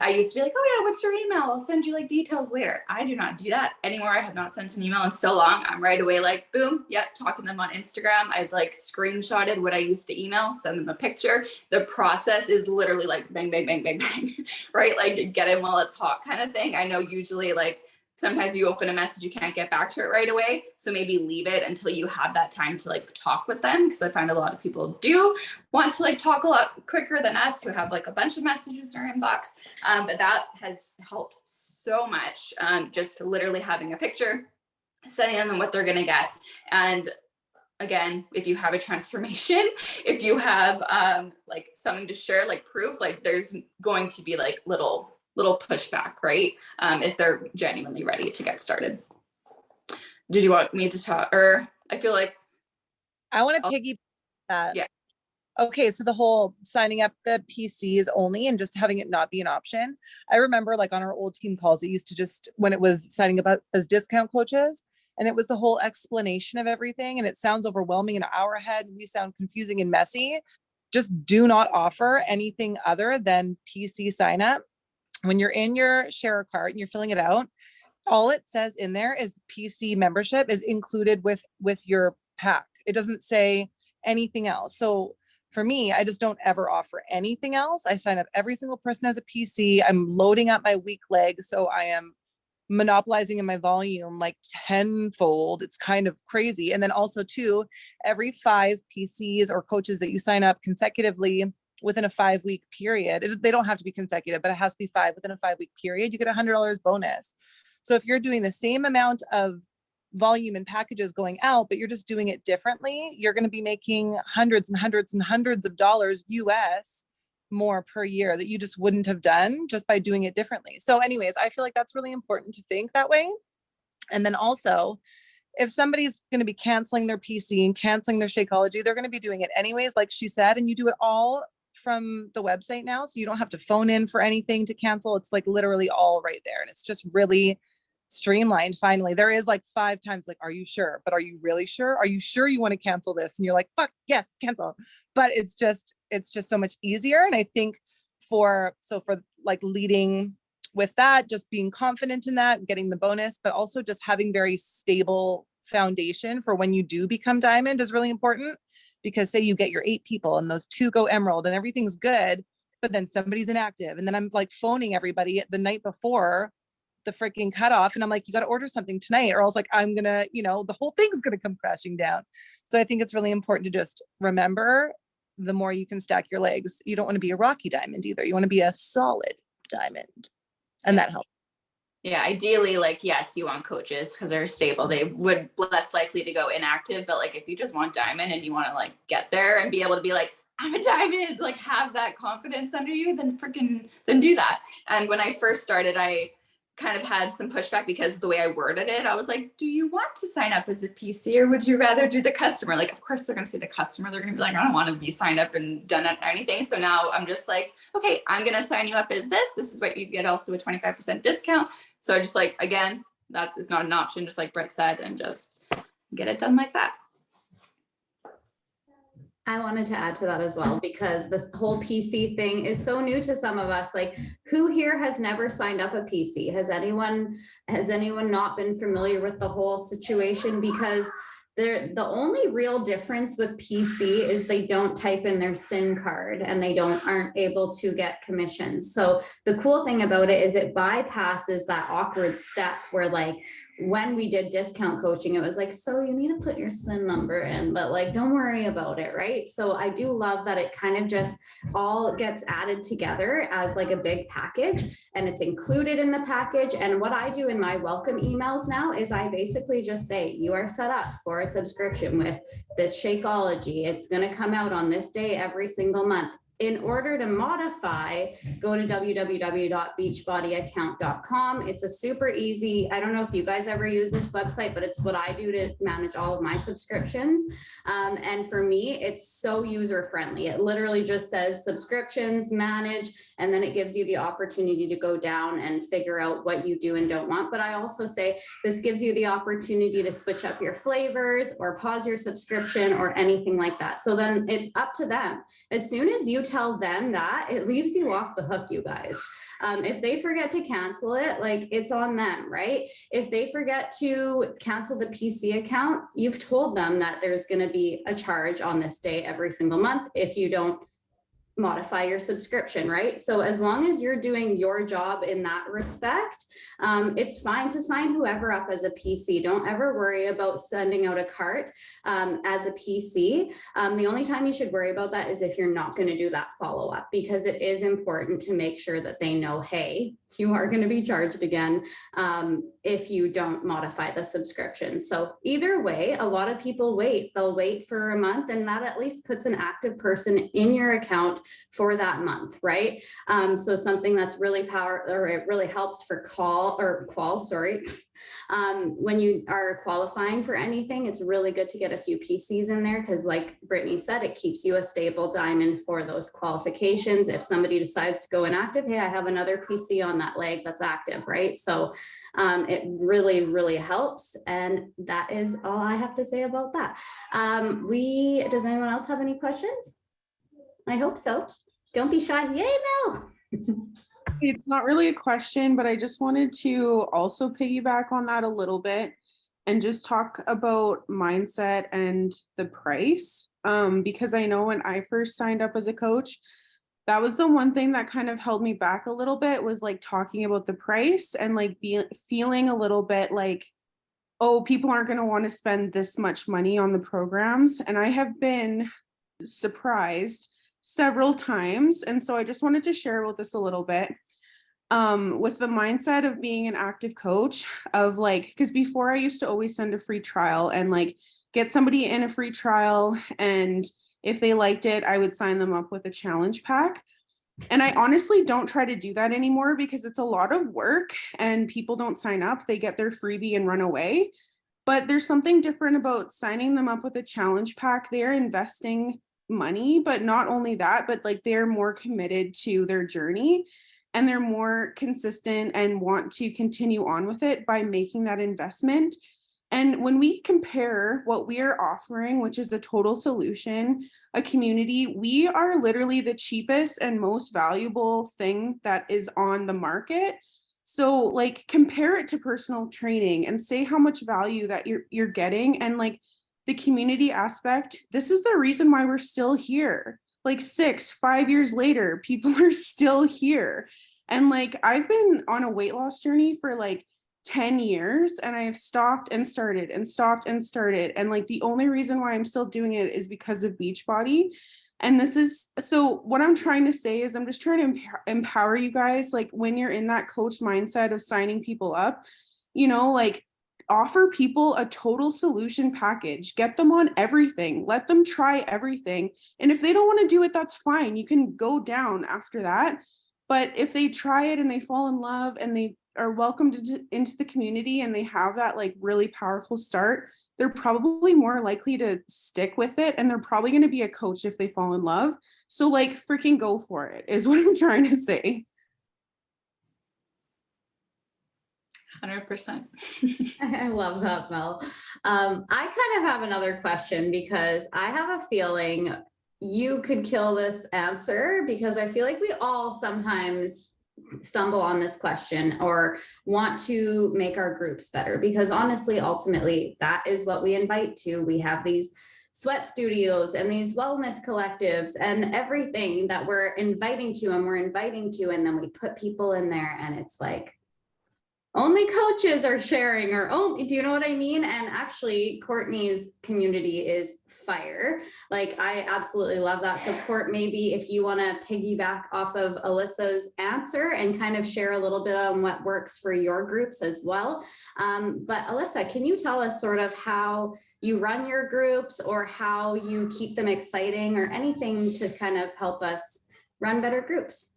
I used to be like, oh yeah, what's your email? I'll send you like details later. I do not do that anymore. I have not sent an email in so long. I'm right away like, boom, yep, talking to them on Instagram. I've like screenshotted what I used to email, send them a picture. The process is literally like bang, bang, bang, bang, bang, right? Like get it while it's hot kind of thing. I know usually like sometimes you open a message, you can't get back to it right away. So maybe leave it until you have that time to like talk with them. Because I find a lot of people do want to like talk a lot quicker than us who have like a bunch of messages in our inbox. But that has helped so much. Just literally having a picture, sending them what they're going to get. And again, if you have a transformation, if you have like something to share, like proof, like there's going to be like little pushback, right? If they're genuinely ready to get started. Did you want me to talk, or I feel like I want to piggyback that. Yeah. Okay, so the whole signing up the PCs only and just having it not be an option. I remember like on our old team calls, it used to just, when it was signing up as discount coaches, and it was the whole explanation of everything, and it sounds overwhelming an hour ahead, and we sound confusing and messy. Just do not offer anything other than PC sign up. When you're in your share cart and you're filling it out, all it says in there is PC membership is included with your pack. It doesn't say anything else. So for me, I just don't ever offer anything else. I sign up every single person as a PC. I'm loading up my weak leg. So I am monopolizing in my volume like tenfold. It's kind of crazy. And then also too, every 5 PCs or coaches that you sign up consecutively within a 5-week period, they don't have to be consecutive, but it has to be 5 within a 5-week period, you get $100 bonus. So if you're doing the same amount of volume and packages going out, but you're just doing it differently, you're going to be making hundreds and hundreds and hundreds of dollars US more per year that you just wouldn't have done just by doing it differently. So anyways, I feel like that's really important to think that way. And then also, if somebody's going to be canceling their PC and canceling their Shakeology, they're going to be doing it anyways, like she said, and you do it all from the website now. So you don't have to phone in for anything to cancel. It's like literally all right there. And it's just really streamlined. Finally, there is like 5 times like, are you sure? But are you really sure? Are you sure you want to cancel this? And you're like, fuck yes, cancel. But it's just so much easier. And I think for like leading with that, just being confident in that, getting the bonus, but also just having very stable foundation for when you do become diamond is really important. Because say you get your 8 people and those 2 go emerald and everything's good, but then somebody's inactive. And then I'm like phoning everybody the night before the freaking cutoff. And I'm like, you got to order something tonight, or else like, I'm going to, the whole thing's going to come crashing down. So I think it's really important to just remember, the more you can stack your legs, you don't want to be a rocky diamond either. You want to be a solid diamond. And that helps. Yeah, ideally, like, yes, you want coaches because they're stable. They would less likely to go inactive. But like, if you just want diamond and you want to like get there and be able to be like, I'm a diamond, like have that confidence under you, then do that. And when I first started, I kind of had some pushback because the way I worded it, I was like, do you want to sign up as a PC or would you rather do the customer? Like, of course they're going to say the customer. They're going to be like, I don't want to be signed up and done anything. So now I'm just like, okay, I'm going to sign you up as this. This is what you get, also a 25% discount. So just like, again, it's not an option, just like Brett said, and just get it done like that. I wanted to add to that as well, because this whole PC thing is so new to some of us. Like, who here has never signed up a PC? Has anyone not been familiar with the whole situation? Because The only real difference with PC is they don't type in their SIN card and they aren't able to get commissions. So the cool thing about it is it bypasses that awkward step where like when we did discount coaching, it was like, so you need to put your SIN number in, but like, don't worry about it, right? So I do love that it kind of just all gets added together as like a big package, and it's included in the package. And what I do in my welcome emails now is I basically just say, you are set up for a subscription with this Shakeology. It's going to come out on this day every single month. In order to modify, go to www.beachbodyaccount.com. It's a super easy, I don't know if you guys ever use this website, but it's what I do to manage all of my subscriptions. And for me, it's so user friendly. It literally just says subscriptions, manage, and then it gives you the opportunity to go down and figure out what you do and don't want. But I also say this gives you the opportunity to switch up your flavors or pause your subscription or anything like that. So then it's up to them. As soon as you tell them that, it leaves you off the hook, you guys. If they forget to cancel it, like it's on them, right? If they forget to cancel the PC account, you've told them that there's going to be a charge on this day every single month if you don't modify your subscription, right? So as long as you're doing your job in that respect, it's fine to sign whoever up as a PC. Don't ever worry about sending out a cart as a PC. The only time you should worry about that is if you're not going to do that follow-up, because it is important to make sure that they know, hey, you are going to be charged again if you don't modify the subscription. So either way, a lot of people wait. They'll wait for a month, and that at least puts an active person in your account for that month, right? So something that's really it really helps for when you are qualifying for anything, it's really good to get a few PCs in there, because like Brittany said, it keeps you a stable diamond for those qualifications. If somebody decides to go inactive, hey, I have another PC on that leg that's active, right? So it really, really helps. And that is all I have to say about that. Does anyone else have any questions? I hope so. Don't be shy. Yay, Mel. It's not really a question, but I just wanted to also piggyback on that a little bit and just talk about mindset and the price. Because I know when I first signed up as a coach, that was the one thing that kind of held me back a little bit, was like talking about the price and like feeling a little bit like, oh, people aren't going to want to spend this much money on the programs. And I have been surprised several times. And so I just wanted to share about this a little bit with the mindset of being an active coach, of like, because before I used to always send a free trial and like get somebody in a free trial, and if they liked it, I would sign them up with a challenge pack. And I honestly don't try to do that anymore, because it's a lot of work and people don't sign up. They get their freebie and run away. But there's something different about signing them up with a challenge pack. They're investing money, but not only that, but like they're more committed to their journey, and they're more consistent and want to continue on with it by making that investment. And when we compare what we are offering, which is a total solution, a community, we are literally the cheapest and most valuable thing that is on the market. So like compare it to personal training and say how much value that you're getting. And like the community aspect, this is the reason why we're still here. Like 5 years later, people are still here. And like I've been on a weight loss journey for like 10 years, and I've stopped and started and stopped and started. And like the only reason why I'm still doing it is because of Beachbody. And this is, so what I'm trying to say is I'm just trying to empower you guys. Like when you're in that coach mindset of signing people up, you know, like offer people a total solution package, get them on everything, let them try everything. And if they don't want to do it, that's fine. You can go down after that. But if they try it and they fall in love and they are welcomed into the community and they have that like really powerful start, they're probably more likely to stick with it, and they're probably going to be a coach if they fall in love. So like freaking go for it is what I'm trying to say. 100%. I love that, Mel. I kind of have another question, because I have a feeling you could kill this answer, because I feel like we all sometimes stumble on this question or want to make our groups better, because honestly, ultimately, that is what we invite to. We have these sweat studios and these wellness collectives and everything that we're inviting to, and then we put people in there and it's like, only coaches are sharing, or do you know what I mean? And actually Courtney's community is fire. Like, I absolutely love that. So Court, maybe if you want to piggyback off of Alyssa's answer and kind of share a little bit on what works for your groups as well. But Alyssa, can you tell us sort of how you run your groups or how you keep them exciting or anything to kind of help us run better groups?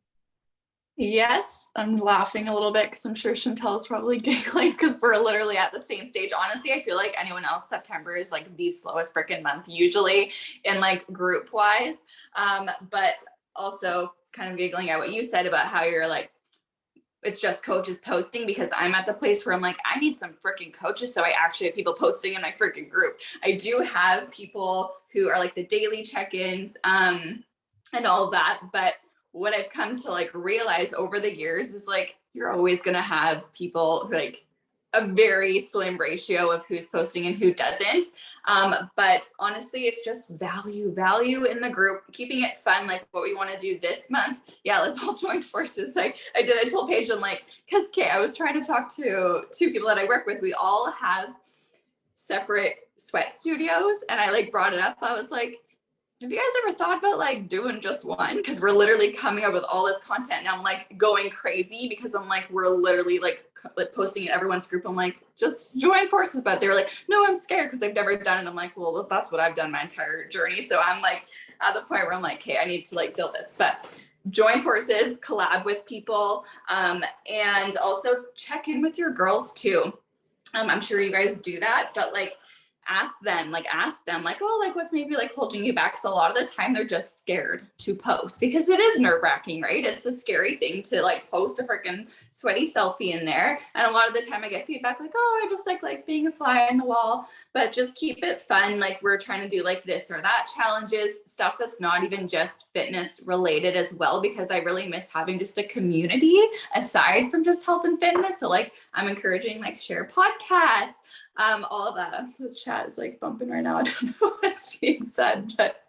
Yes, I'm laughing a little bit because I'm sure Chantel's probably giggling because we're literally at the same stage. Honestly, I feel like anyone else, September is like the slowest freaking month usually in like group wise. But also kind of giggling at what you said about how you're like, it's just coaches posting, because I'm at the place where I'm like, I need some freaking coaches. So I actually have people posting in my freaking group. I do have people who are like the daily check-ins and all of that. But what I've come to like realize over the years is like, you're always going to have people who, like, a very slim ratio of who's posting and who doesn't. But honestly, it's just value in the group, keeping it fun. Like what we want to do this month. Yeah, let's all join forces. I told Paige, I'm like, cause I was trying to talk to two people that I work with. We all have separate sweat studios. And I like brought it up. I was like, have you guys ever thought about like doing just one? Because we're literally coming up with all this content and I'm like going crazy because I'm like, we're literally like posting in everyone's group. I'm like, just join forces. But they were like, no, I'm scared because I've never done it. I'm like, well, that's what I've done my entire journey. So I'm like at the point where I'm like, okay, I need to like build this. But join forces, collab with people, and also check in with your girls too. I'm sure you guys do that, but like, ask them like, oh, like what's maybe like holding you back? Because a lot of the time they're just scared to post because it is nerve-wracking, right? It's a scary thing to like post a freaking sweaty selfie in there. And a lot of the time I get feedback like, oh, I just like being a fly on the wall. But just keep it fun. Like we're trying to do like this or that challenges, stuff that's not even just fitness related as well, because I really miss having just a community aside from just health and fitness. So like I'm encouraging like share podcasts, all of that. The chat is like bumping right now. I don't know what's being said, but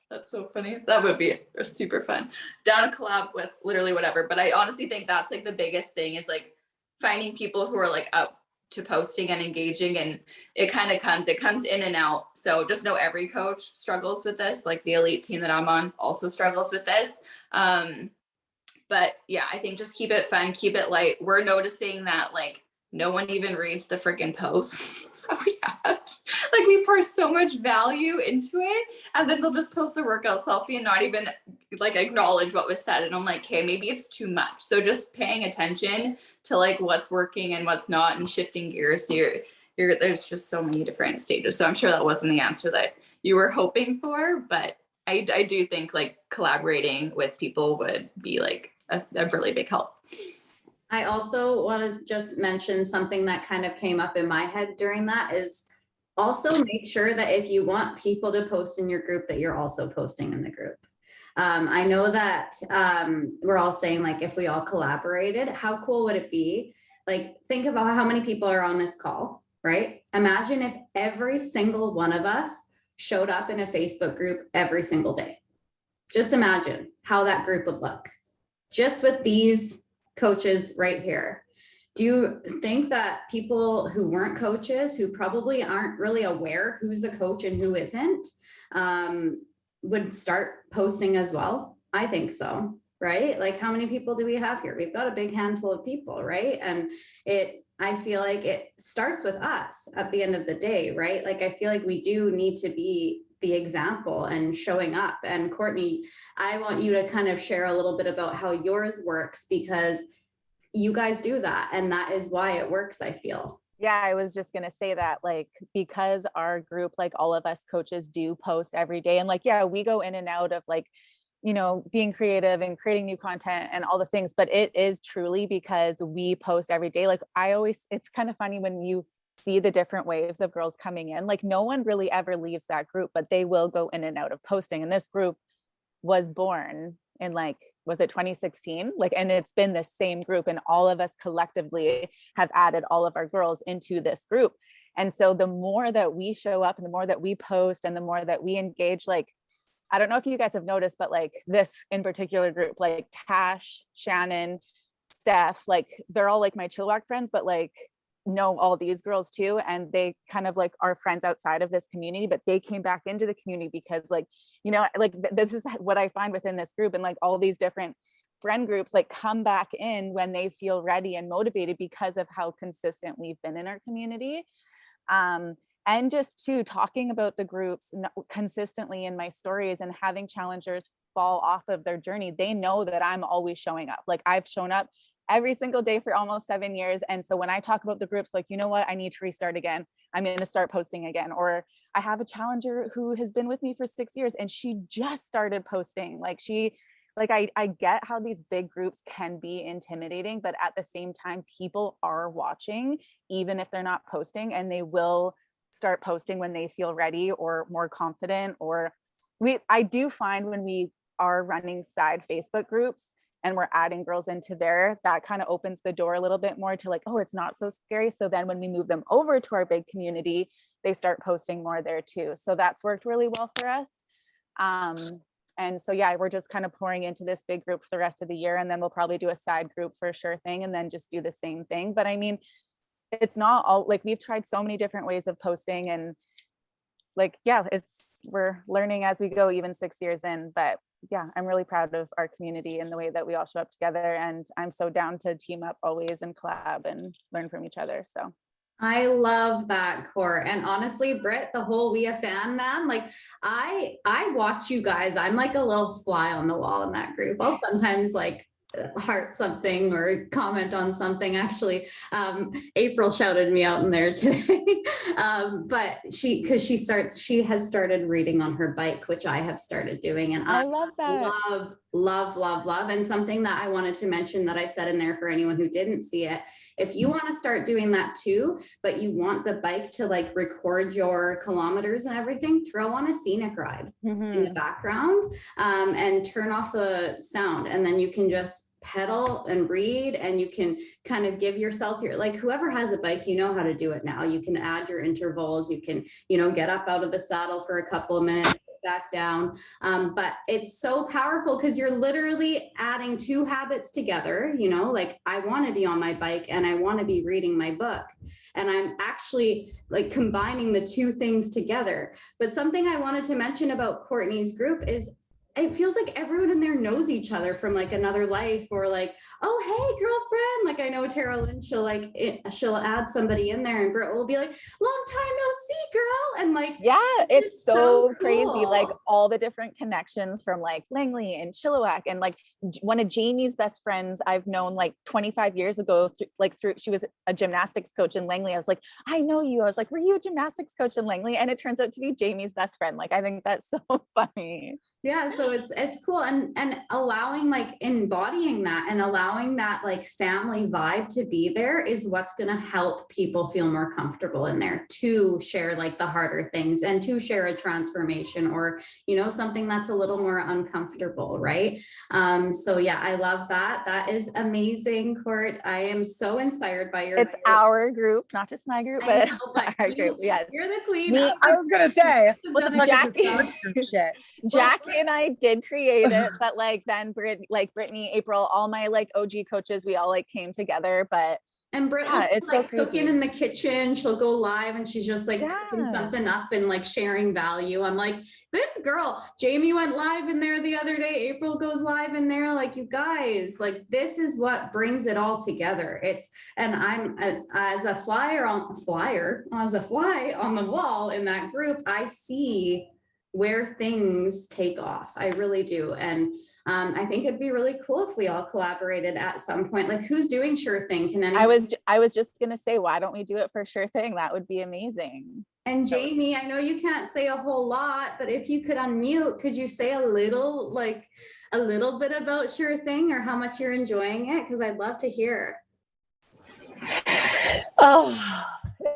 that's so funny. That would be super fun. Down to collab with literally whatever. But I honestly think that's like the biggest thing is like finding people who are like up to posting and engaging, and it comes in and out. So just know every coach struggles with this. Like the elite team that I'm on also struggles with this. But yeah, I think just keep it fun, keep it light. We're noticing that like no one even reads the freaking posts that we have. Like we pour so much value into it, and then they'll just post the workout selfie and not even like acknowledge what was said. And I'm like, hey, maybe it's too much. So just paying attention to like what's working and what's not, and shifting gears. So there's just so many different stages. So I'm sure that wasn't the answer that you were hoping for, but I do think like collaborating with people would be like a really big help. I also want to just mention something that kind of came up in my head during that is also make sure that if you want people to post in your group, that you're also posting in the group. I know that we're all saying like, if we all collaborated, how cool would it be? Like, think about how many people are on this call, right? Imagine if every single one of us showed up in a Facebook group every single day. Just imagine how that group would look just with these coaches right here. Do you think that people who weren't coaches, who probably aren't really aware who's a coach and who isn't, would start posting as well? I think so, right? Like how many people do we have here? We've got a big handful of people, right? And I feel like it starts with us at the end of the day, right? Like I feel like we do need to be the example and showing up. And Courtney, I want you to kind of share a little bit about how yours works, because you guys do that. And that is why it works, I feel. Yeah, I was just going to say that, like, because our group, like all of us coaches do post every day, and like, yeah, we go in and out of like, you know, being creative and creating new content and all the things, but it is truly because we post every day. Like it's kind of funny when you see the different waves of girls coming in, like no one really ever leaves that group, but they will go in and out of posting. And this group was born in like was it 2016? Like, and it's been the same group, and all of us collectively have added all of our girls into this group. And so the more that we show up and the more that we post and the more that we engage, like, I don't know if you guys have noticed, but like this in particular group, like Tash, Shannon, Steph, like they're all like my Chilliwack friends, but like know all these girls too. And they kind of like are friends outside of this community, but they came back into the community because like, you know, like this is what I find within this group, and like all these different friend groups like come back in when they feel ready and motivated because of how consistent we've been in our community. And just to talking about the groups consistently in my stories and having challengers fall off of their journey, they know that I'm always showing up. Like I've shown up every single day for almost 7 years. And so when I talk about the groups, like, you know what, I need to restart again. I'm going to start posting again. Or I have a challenger who has been with me for 6 years and she just started posting. Like I get how these big groups can be intimidating, but at the same time, people are watching, even if they're not posting, and they will start posting when they feel ready or more confident. Or I do find when we are running side Facebook groups and we're adding girls into there, that kind of opens the door a little bit more to like, oh, it's not so scary. So then when we move them over to our big community, they start posting more there too. So that's worked really well for us. And so, yeah, we're just kind of pouring into this big group for the rest of the year. And then we'll probably do a side group for sure thing and then just do the same thing. But I mean, it's not all like we've tried so many different ways of posting, and like, yeah, we're learning as we go, even 6 years in. But yeah, I'm really proud of our community and the way that we all show up together. And I'm so down to team up always and collab and learn from each other. So I love that, Court. And honestly, Britt, the whole We a Fan, man, like I watch you guys. I'm like a little fly on the wall in that group. I'll sometimes like heart something or comment on something. Actually, April shouted me out in there today. But she has started reading on her bike, which I have started doing, and I love that. love. And something that I wanted to mention that I said in there for anyone who didn't see it, if you want to start doing that too, but you want the bike to like record your kilometers and everything, throw on a scenic ride in the background, and turn off the sound, and then you can just pedal and read, and you can kind of give yourself like whoever has a bike, you know how to do it now. You can add your intervals, you can, you know, get up out of the saddle for a couple of minutes, back down. But it's so powerful because you're literally adding two habits together, you know, like I want to be on my bike and I want to be reading my book. And I'm actually like combining the two things together. But something I wanted to mention about Courtney's group is it feels like everyone in there knows each other from like another life, or like, oh, hey, girlfriend. Like I know Tara Lynn, she'll add somebody in there and Britt will be like, long time no see, girl. And like, yeah, it's so crazy. Cool. Like all the different connections from like Langley and Chilliwack, and like one of Jamie's best friends I've known like 25 years ago, through she was a gymnastics coach in Langley. I was like, I know you. I was like, were you a gymnastics coach in Langley? And it turns out to be Jamie's best friend. Like I think that's so funny. Yeah, so it's cool, and allowing like embodying that and allowing that like family vibe to be there is what's going to help people feel more comfortable in there to share like the harder things and to share a transformation or, you know, something that's a little more uncomfortable, right? So yeah, I love that. That is amazing, Court. I am so inspired by your. It's our group, not just my group, but our group. Yes, you're the queen. I was gonna say, what the fuck is this group shit? Jackie and I did create it, but like then Brittany, April, all my like OG coaches, we all like came together. But and Britt, yeah, it's like so cooking in the kitchen. She'll go live and she's just like cooking Yeah. something up and like sharing value. I'm like, this girl. Jamie went live in there the other day. April goes live in there. Like, you guys, like this is what brings it all together. And I'm as a fly on the wall in that group, I see where things take off. I really do. And I think it'd be really cool if we all collaborated at some point. Like, who's doing Sure Thing? Can anyone? I was just gonna say, why don't we do it for Sure Thing? That would be amazing. And Jamie, I know you can't say a whole lot, but if you could unmute, could you say a little bit about Sure Thing or how much you're enjoying it? Because I'd love to hear. Oh,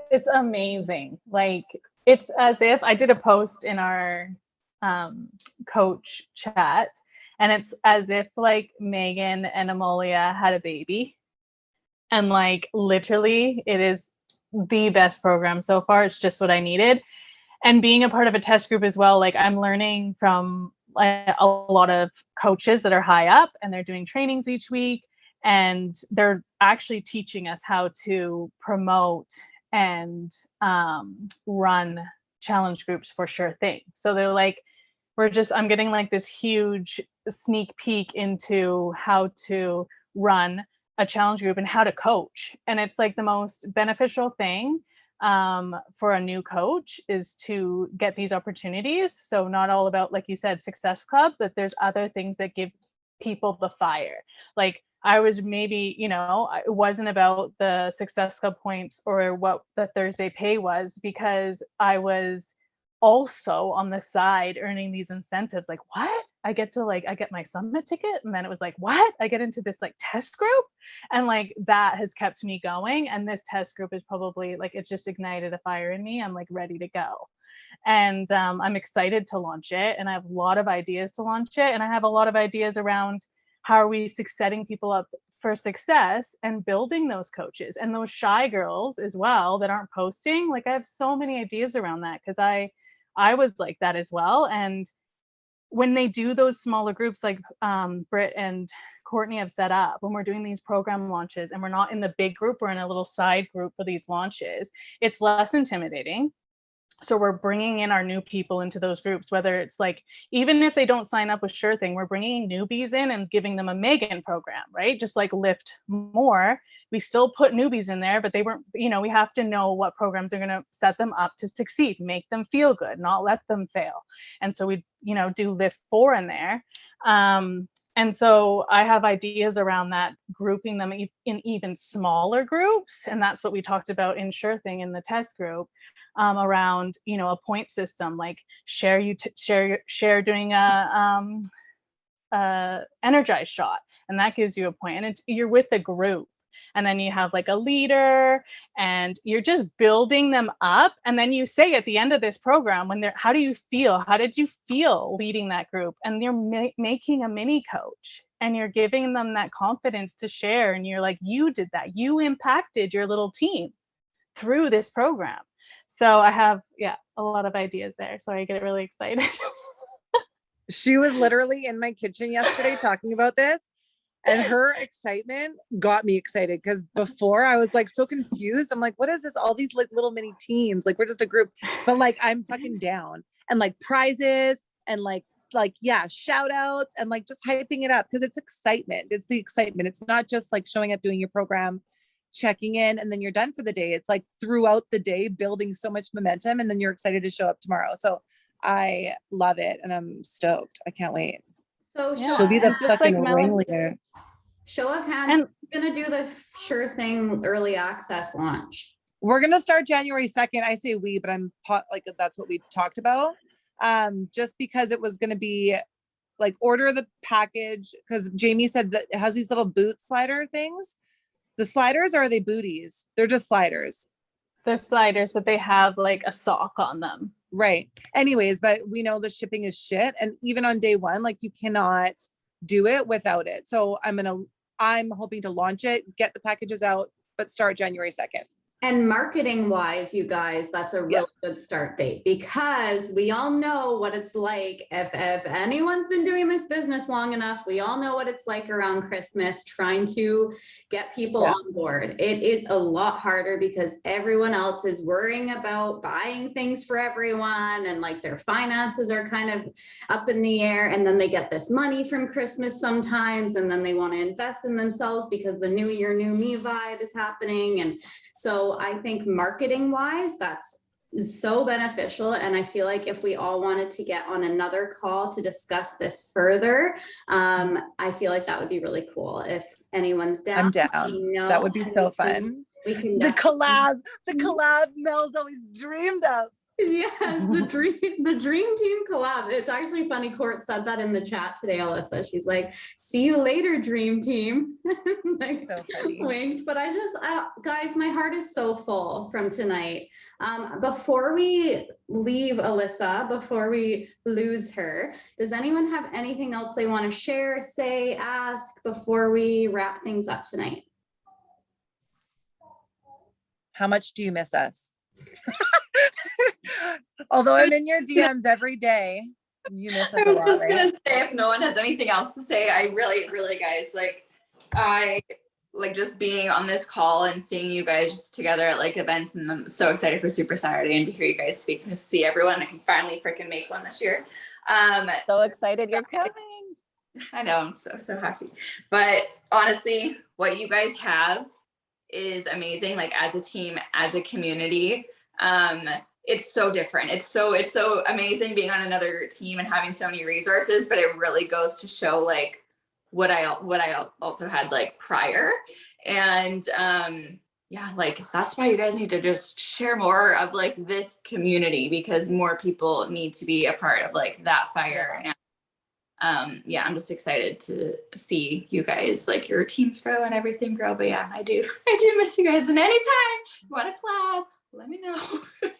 it's amazing. Like, it's as if I did a post in our coach chat, And it's as if like Megan and Amelia had a baby. And like literally it is the best program so far. It's just what I needed. And being a part of a test group as well, like I'm learning from like a lot of coaches that are high up and they're doing trainings each week. And they're actually teaching us how to promote and run challenge groups for Sure Thing. So they're like, I'm getting like this huge sneak peek into how to run a challenge group and how to coach. And it's like the most beneficial thing for a new coach is to get these opportunities. So not all about, like you said, Success Club, but there's other things that give people the fire. Like I was maybe, it wasn't about the Success Club points or what the Thursday pay was, because I was also on the side earning these incentives. Like, what? I get my summit ticket. And then it was like, what? I get into this like test group. And like that has kept me going. And this test group is probably like, it's just ignited a fire in me. I'm like ready to go. And I'm excited to launch it. And I have a lot of ideas to launch it. And I have a lot of ideas around how are we setting people up for success and building those coaches and those shy girls as well that aren't posting. Like I have so many ideas around that because I was like that as well. And when they do those smaller groups like Britt and Courtney have set up, when we're doing these program launches and we're not in the big group, we're in a little side group for these launches, it's less intimidating. So we're bringing in our new people into those groups, whether it's like, even if they don't sign up with Sure Thing, we're bringing newbies in and giving them a Megan program, right? Just like Lift More. We still put newbies in there, but they weren't, we have to know what programs are going to set them up to succeed, make them feel good, not let them fail. And so we, do Lift 4 in there. And so I have ideas around that, grouping them in even smaller groups. And that's what we talked about in Sure Thing in the test group. Around a point system, like share doing a energized shot, and that gives you a point, and you're with a group, and then you have like a leader and you're just building them up, and then you say at the end of this program how do you feel, how did you feel leading that group, and you're making a mini coach and you're giving them that confidence to share, and you're like, you did that, you impacted your little team through this program. So I have, a lot of ideas there. So I get really excited. She was literally in my kitchen yesterday talking about this, and her excitement got me excited, because before I was like so confused. I'm like, what is this? All these like little mini teams, like we're just a group, but like I'm fucking down, and like prizes and like shout outs and like just hyping it up, because it's excitement. It's the excitement. It's not just like showing up, doing your program, checking in, and then you're done for the day. It's like throughout the day building so much momentum, and then you're excited to show up tomorrow. So I love it, and I'm stoked. I can't wait. So She'll be the fucking ringleader. Show of hands, who's gonna do the Sure Thing early access launch? We're gonna start January 2nd. I say we, but I'm like, that's what we talked about. Just because it was gonna be like order the package, because Jamie said that it has these little boot slider things. The sliders, or are they booties? They're just sliders. They're sliders, but they have like a sock on them. Right. Anyways, but we know the shipping is shit. And even on day one, like you cannot do it without it. So I'm hoping to launch it, get the packages out, but start January 2nd. And marketing wise, you guys, that's a real good start date, because we all know what it's like. If anyone's been doing this business long enough, we all know what it's like around Christmas, trying to get people on board. It is a lot harder because everyone else is worrying about buying things for everyone, and like their finances are kind of up in the air. And then they get this money from Christmas sometimes, and then they want to invest in themselves because the new year, new me vibe is happening. And so I think marketing wise, that's so beneficial. And I feel like if we all wanted to get on another call to discuss this further, I feel like that would be really cool. If anyone's down. I'm down. That would be so fun. We can the collab Mel's always dreamed of. Yes, the dream team collab. It's actually funny. Court said that in the chat today, Alyssa. She's like, "See you later, dream team." Like, So funny. winked. But guys, my heart is so full from tonight. Before we leave Alyssa, before we lose her, does anyone have anything else they want to share, say, ask before we wrap things up tonight? How much do you miss us? Although I'm in your DMs every day, you miss us I a was lot, just right? gonna say, if no one has anything else to say, I really, guys, like, I like just being on this call and seeing you guys together at like events, and I'm so excited for Super Saturday and to hear you guys speak and to see everyone. I can finally freaking make one this year. So excited you're coming. I know, I'm so happy. But honestly, what you guys have is amazing. Like, as a team, as a community, it's so different. It's so amazing being on another team and having so many resources, but it really goes to show like what I also had like prior. And yeah, like that's why you guys need to just share more of like this community, because more people need to be a part of like that fire. And yeah, I'm just excited to see you guys, like your teams grow and everything grow. But yeah, I do miss you guys. And anytime you want to collab, let me know,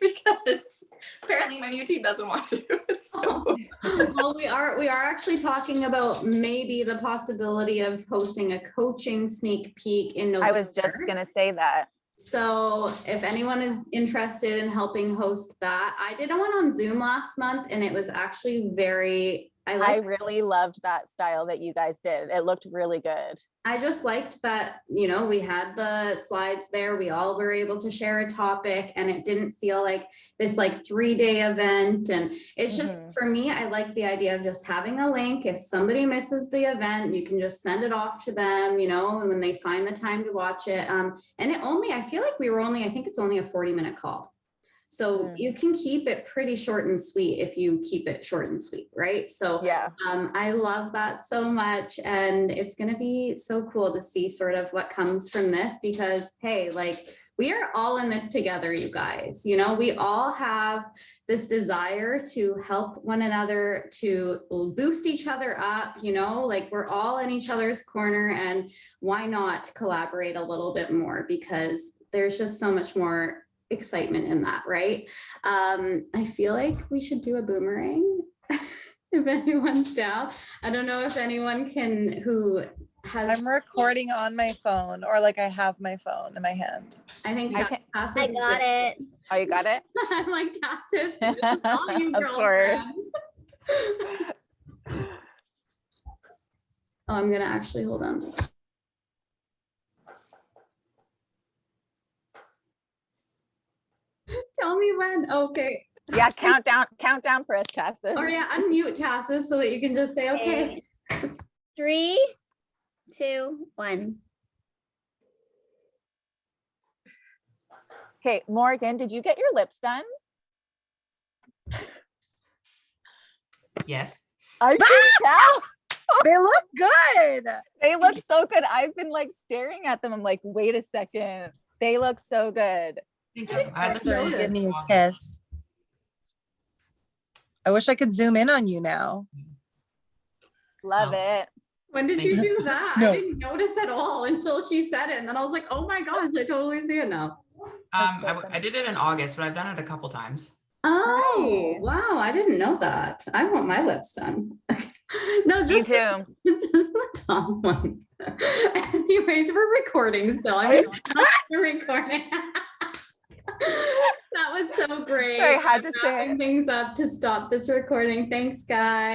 because apparently my new team doesn't want to. So. Well, we are actually talking about maybe the possibility of hosting a coaching sneak peek in November. I was just gonna say that. So if anyone is interested in helping host that, I did one on Zoom last month, and it was actually I really loved that style that you guys did. It looked really good. I just liked that, we had the slides there. We all were able to share a topic, and it didn't feel like this like 3-day event. And it's just, for me, I like the idea of just having a link. If somebody misses the event, you can just send it off to them, when they find the time to watch it. And I feel like I think it's only a 40-minute call. So you can keep it pretty short and sweet if you keep it short and sweet, right? So yeah, I love that so much. And it's going to be so cool to see sort of what comes from this, because, hey, like we are all in this together, you guys. We all have this desire to help one another, to boost each other up, like we're all in each other's corner, and why not collaborate a little bit more, because there's just so much more excitement in that, right? I feel like we should do a boomerang if anyone's down. I don't know if anyone who has. I'm recording on my phone, or like I have my phone in my hand. I think I got it. Oh, you got it? I'm like, Tassis, all you Of course. Oh, I'm gonna actually hold on. Tell me when. Okay. Yeah, countdown for us, Tassis. Or yeah, unmute Tassis so that you can just say, okay. 3, 2, 1. Okay, Morgan, did you get your lips done? Yes. I can tell. They look good. They look so good. I've been like staring at them. I'm like, wait a second. They look so good. Give me a kiss. I wish I could zoom in on you now. Love it. When did you do that? No. I didn't notice at all until she said it. And then I was like, oh my gosh, I totally see it now. I did it in August, but I've done it a couple times. Oh, Nice. wow. I didn't know that. I want my lips done. No, Me just too. the top one. Anyways, we're recording still. We're recording. That was so great. I had to say it. Wrapping things up to stop this recording. Thanks, guys.